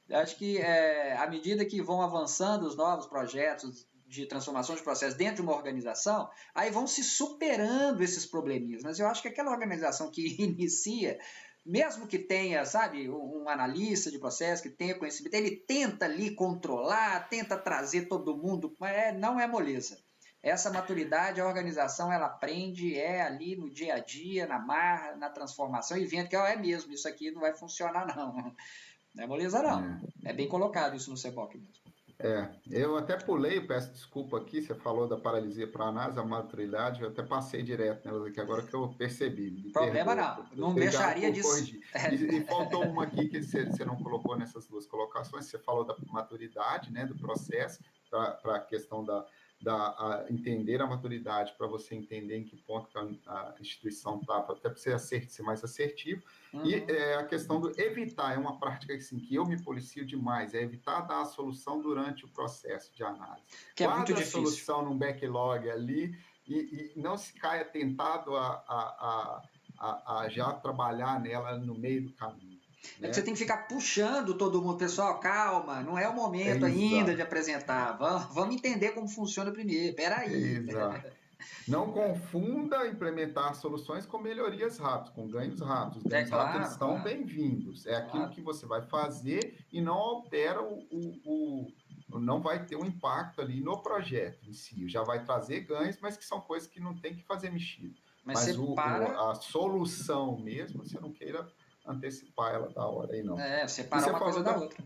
Eu acho que à medida que vão avançando os novos projetos de transformação de processo dentro de uma organização, aí vão se superando esses probleminhas. Mas eu acho que aquela organização que inicia, mesmo que tenha, sabe, um analista de processo, que tenha conhecimento, ele tenta ali controlar, tenta trazer todo mundo, mas não é moleza. Essa maturidade, a organização, ela aprende, ali no dia a dia, na marra, na transformação, e vendo que é mesmo, isso aqui não vai funcionar não. Não é moleza não. É bem colocado isso no CBOC mesmo. Eu até pulei, peço desculpa aqui, você falou da paralisia para análise, a maturidade, eu até passei direto nelas aqui, agora que eu percebi, me Problema perdoa. não Obrigado deixaria por de... corrigir. E faltou uma aqui que você não colocou nessas duas colocações, você falou da maturidade, né, do processo, para a questão entender a maturidade, para você entender em que ponto que a instituição está, até para você ser mais assertivo. E a questão do evitar, é uma prática assim, que eu me policio demais, é evitar dar a solução durante o processo de análise. Que é muito Guarda difícil. A solução num backlog ali e não se caia tentado a já trabalhar nela no meio do caminho. É que você tem que ficar puxando todo mundo. Pessoal, calma, não é o momento ainda de apresentar. Vamos entender como funciona primeiro. Peraí. Exato. Não confunda implementar soluções com melhorias rápidas, com ganhos rápidos. Os ganhos rápidos eles são bem-vindos. É aquilo que você vai fazer e não altera não vai ter um impacto ali no projeto em si. Já vai trazer ganhos, mas que são coisas que não tem que fazer mexido. Mas a solução mesmo, você não queira antecipar ela da hora aí, não. Separar uma coisa da outra.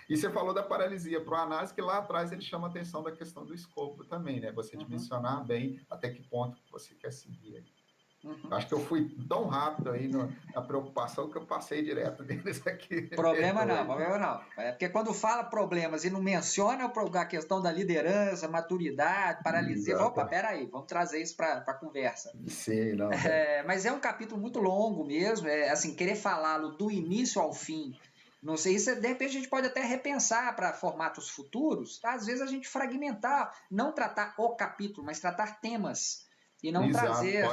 E você falou da paralisia para o análise, que lá atrás ele chama a atenção da questão do escopo também, né? Você dimensionar bem até que ponto você quer seguir aí. Acho que eu fui tão rápido aí na preocupação que eu passei direto deles aqui. Problema não. É porque quando fala problemas e não menciona a questão da liderança, maturidade, paralisia, opa, peraí, vamos trazer isso para a conversa. Sim, não. Mas é um capítulo muito longo mesmo, assim, querer falá-lo do início ao fim. Não sei, isso de repente a gente pode até repensar para formatos futuros, às vezes a gente fragmentar, não tratar o capítulo, mas tratar temas e não trazer,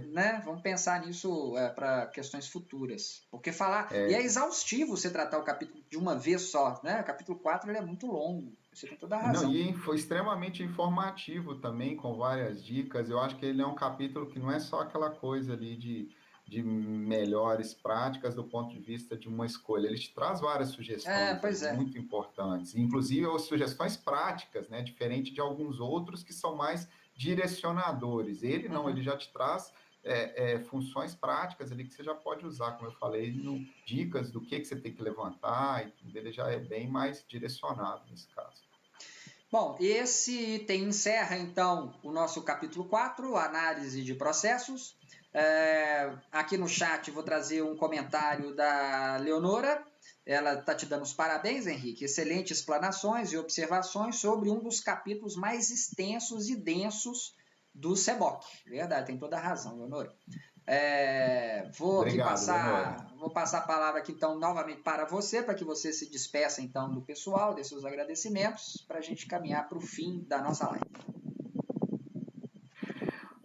né? Vamos pensar nisso para questões futuras, porque e é exaustivo você tratar o capítulo de uma vez só, né? O capítulo 4 ele é muito longo, você tem toda a razão. Não, e foi extremamente informativo também, com várias dicas. Eu acho que ele é um capítulo que não é só aquela coisa ali de melhores práticas do ponto de vista de uma escolha. Ele te traz várias sugestões muito importantes, inclusive as sugestões práticas, né? Diferente de alguns outros que são mais direcionadores. Ele não, ele já te traz funções práticas ali que você já pode usar, como eu falei, dicas do que você tem que levantar, e tudo. Ele já é bem mais direcionado nesse caso. Bom, esse item encerra então o nosso capítulo 4, análise de processos. Aqui no chat vou trazer um comentário da Leonora. Ela está te dando os parabéns, Henrique. Excelentes explanações e observações sobre um dos capítulos mais extensos e densos do CBOC. Verdade, tem toda a razão, Leonora. Vou passar a palavra aqui então novamente para você, para que você se despeça então do pessoal, dê seus agradecimentos, para a gente caminhar para o fim da nossa live.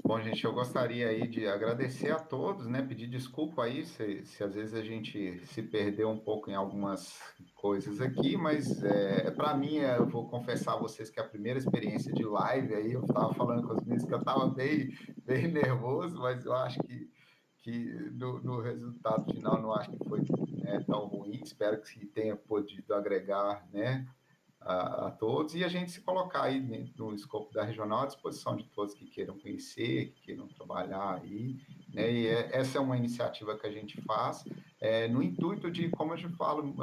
Bom, gente, eu gostaria aí de agradecer a todos, né? Pedir desculpa aí se às vezes a gente se perdeu um pouco em algumas coisas aqui, mas para mim, eu vou confessar a vocês que a primeira experiência de live aí, eu estava falando com os meninos que eu estava bem nervoso, mas eu acho que no resultado final não acho que foi tão ruim. Espero que tenha podido agregar, né, a todos, e a gente se colocar aí no escopo da regional à disposição de todos que queiram conhecer, que queiram trabalhar aí, né? E essa é uma iniciativa que a gente faz no intuito de, como eu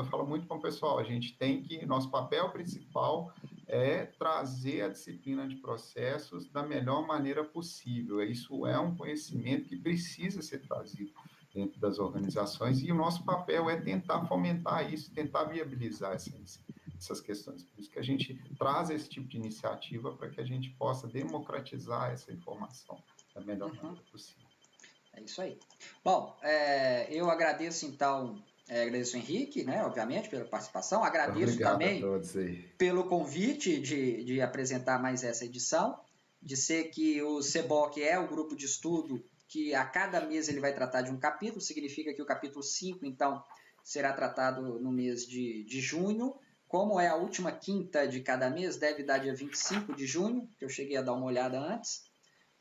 falo muito com o pessoal, a gente tem que, nosso papel principal é trazer a disciplina de processos da melhor maneira possível. Isso é um conhecimento que precisa ser trazido dentro das organizações, e o nosso papel é tentar fomentar isso, tentar viabilizar essas questões. Por isso que a gente traz esse tipo de iniciativa para que a gente possa democratizar essa informação da melhor maneira possível. É isso aí. Bom, eu agradeço então, agradeço o Henrique, né, obviamente, pela participação, agradeço também pelo convite de apresentar mais essa edição, de ser que o CBOC é o grupo de estudo que a cada mês ele vai tratar de um capítulo, significa que o capítulo 5, então, será tratado no mês de junho. Como é a última quinta de cada mês, deve dar dia 25 de junho, que eu cheguei a dar uma olhada antes.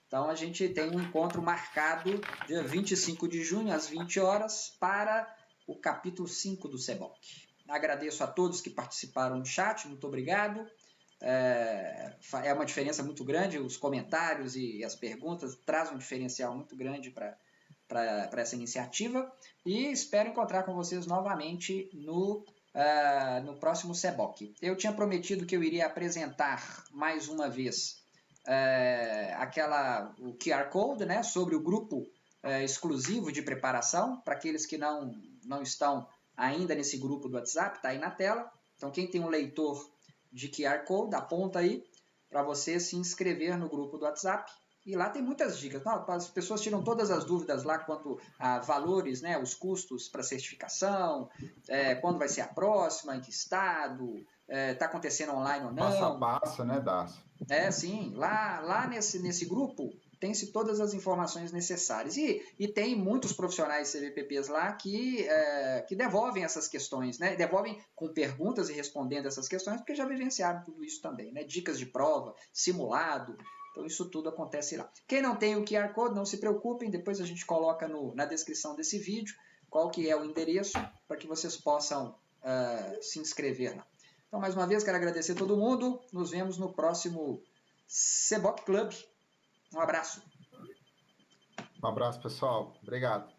Então, a gente tem um encontro marcado dia 25 de junho, às 20 horas, para o capítulo 5 do CBOC. Agradeço a todos que participaram do chat, muito obrigado. é uma diferença muito grande, os comentários e as perguntas trazem um diferencial muito grande para essa iniciativa, e espero encontrar com vocês novamente no próximo SEBOC. Eu tinha prometido que eu iria apresentar mais uma vez o QR Code, né, sobre o grupo exclusivo de preparação, para aqueles que não estão ainda nesse grupo do WhatsApp, está aí na tela. Então, quem tem um leitor de QR Code, aponta aí para você se inscrever no grupo do WhatsApp. E lá tem muitas dicas. As pessoas tiram todas as dúvidas lá quanto a valores, né, os custos para certificação, quando vai ser a próxima, em que estado, está acontecendo online ou não. Passo a passo, né, Darcy? Sim. Lá nesse grupo tem-se todas as informações necessárias. E tem muitos profissionais CBPPs lá que devolvem essas questões, né? Devolvem com perguntas e respondendo essas questões, porque já vivenciaram tudo isso também, né? Dicas de prova, simulado. Então, isso tudo acontece lá. Quem não tem o QR Code, não se preocupem, depois a gente coloca na descrição desse vídeo qual que é o endereço para que vocês possam se inscrever lá. Então, mais uma vez, quero agradecer a todo mundo. Nos vemos no próximo SEBOC Club. Um abraço. Um abraço, pessoal. Obrigado.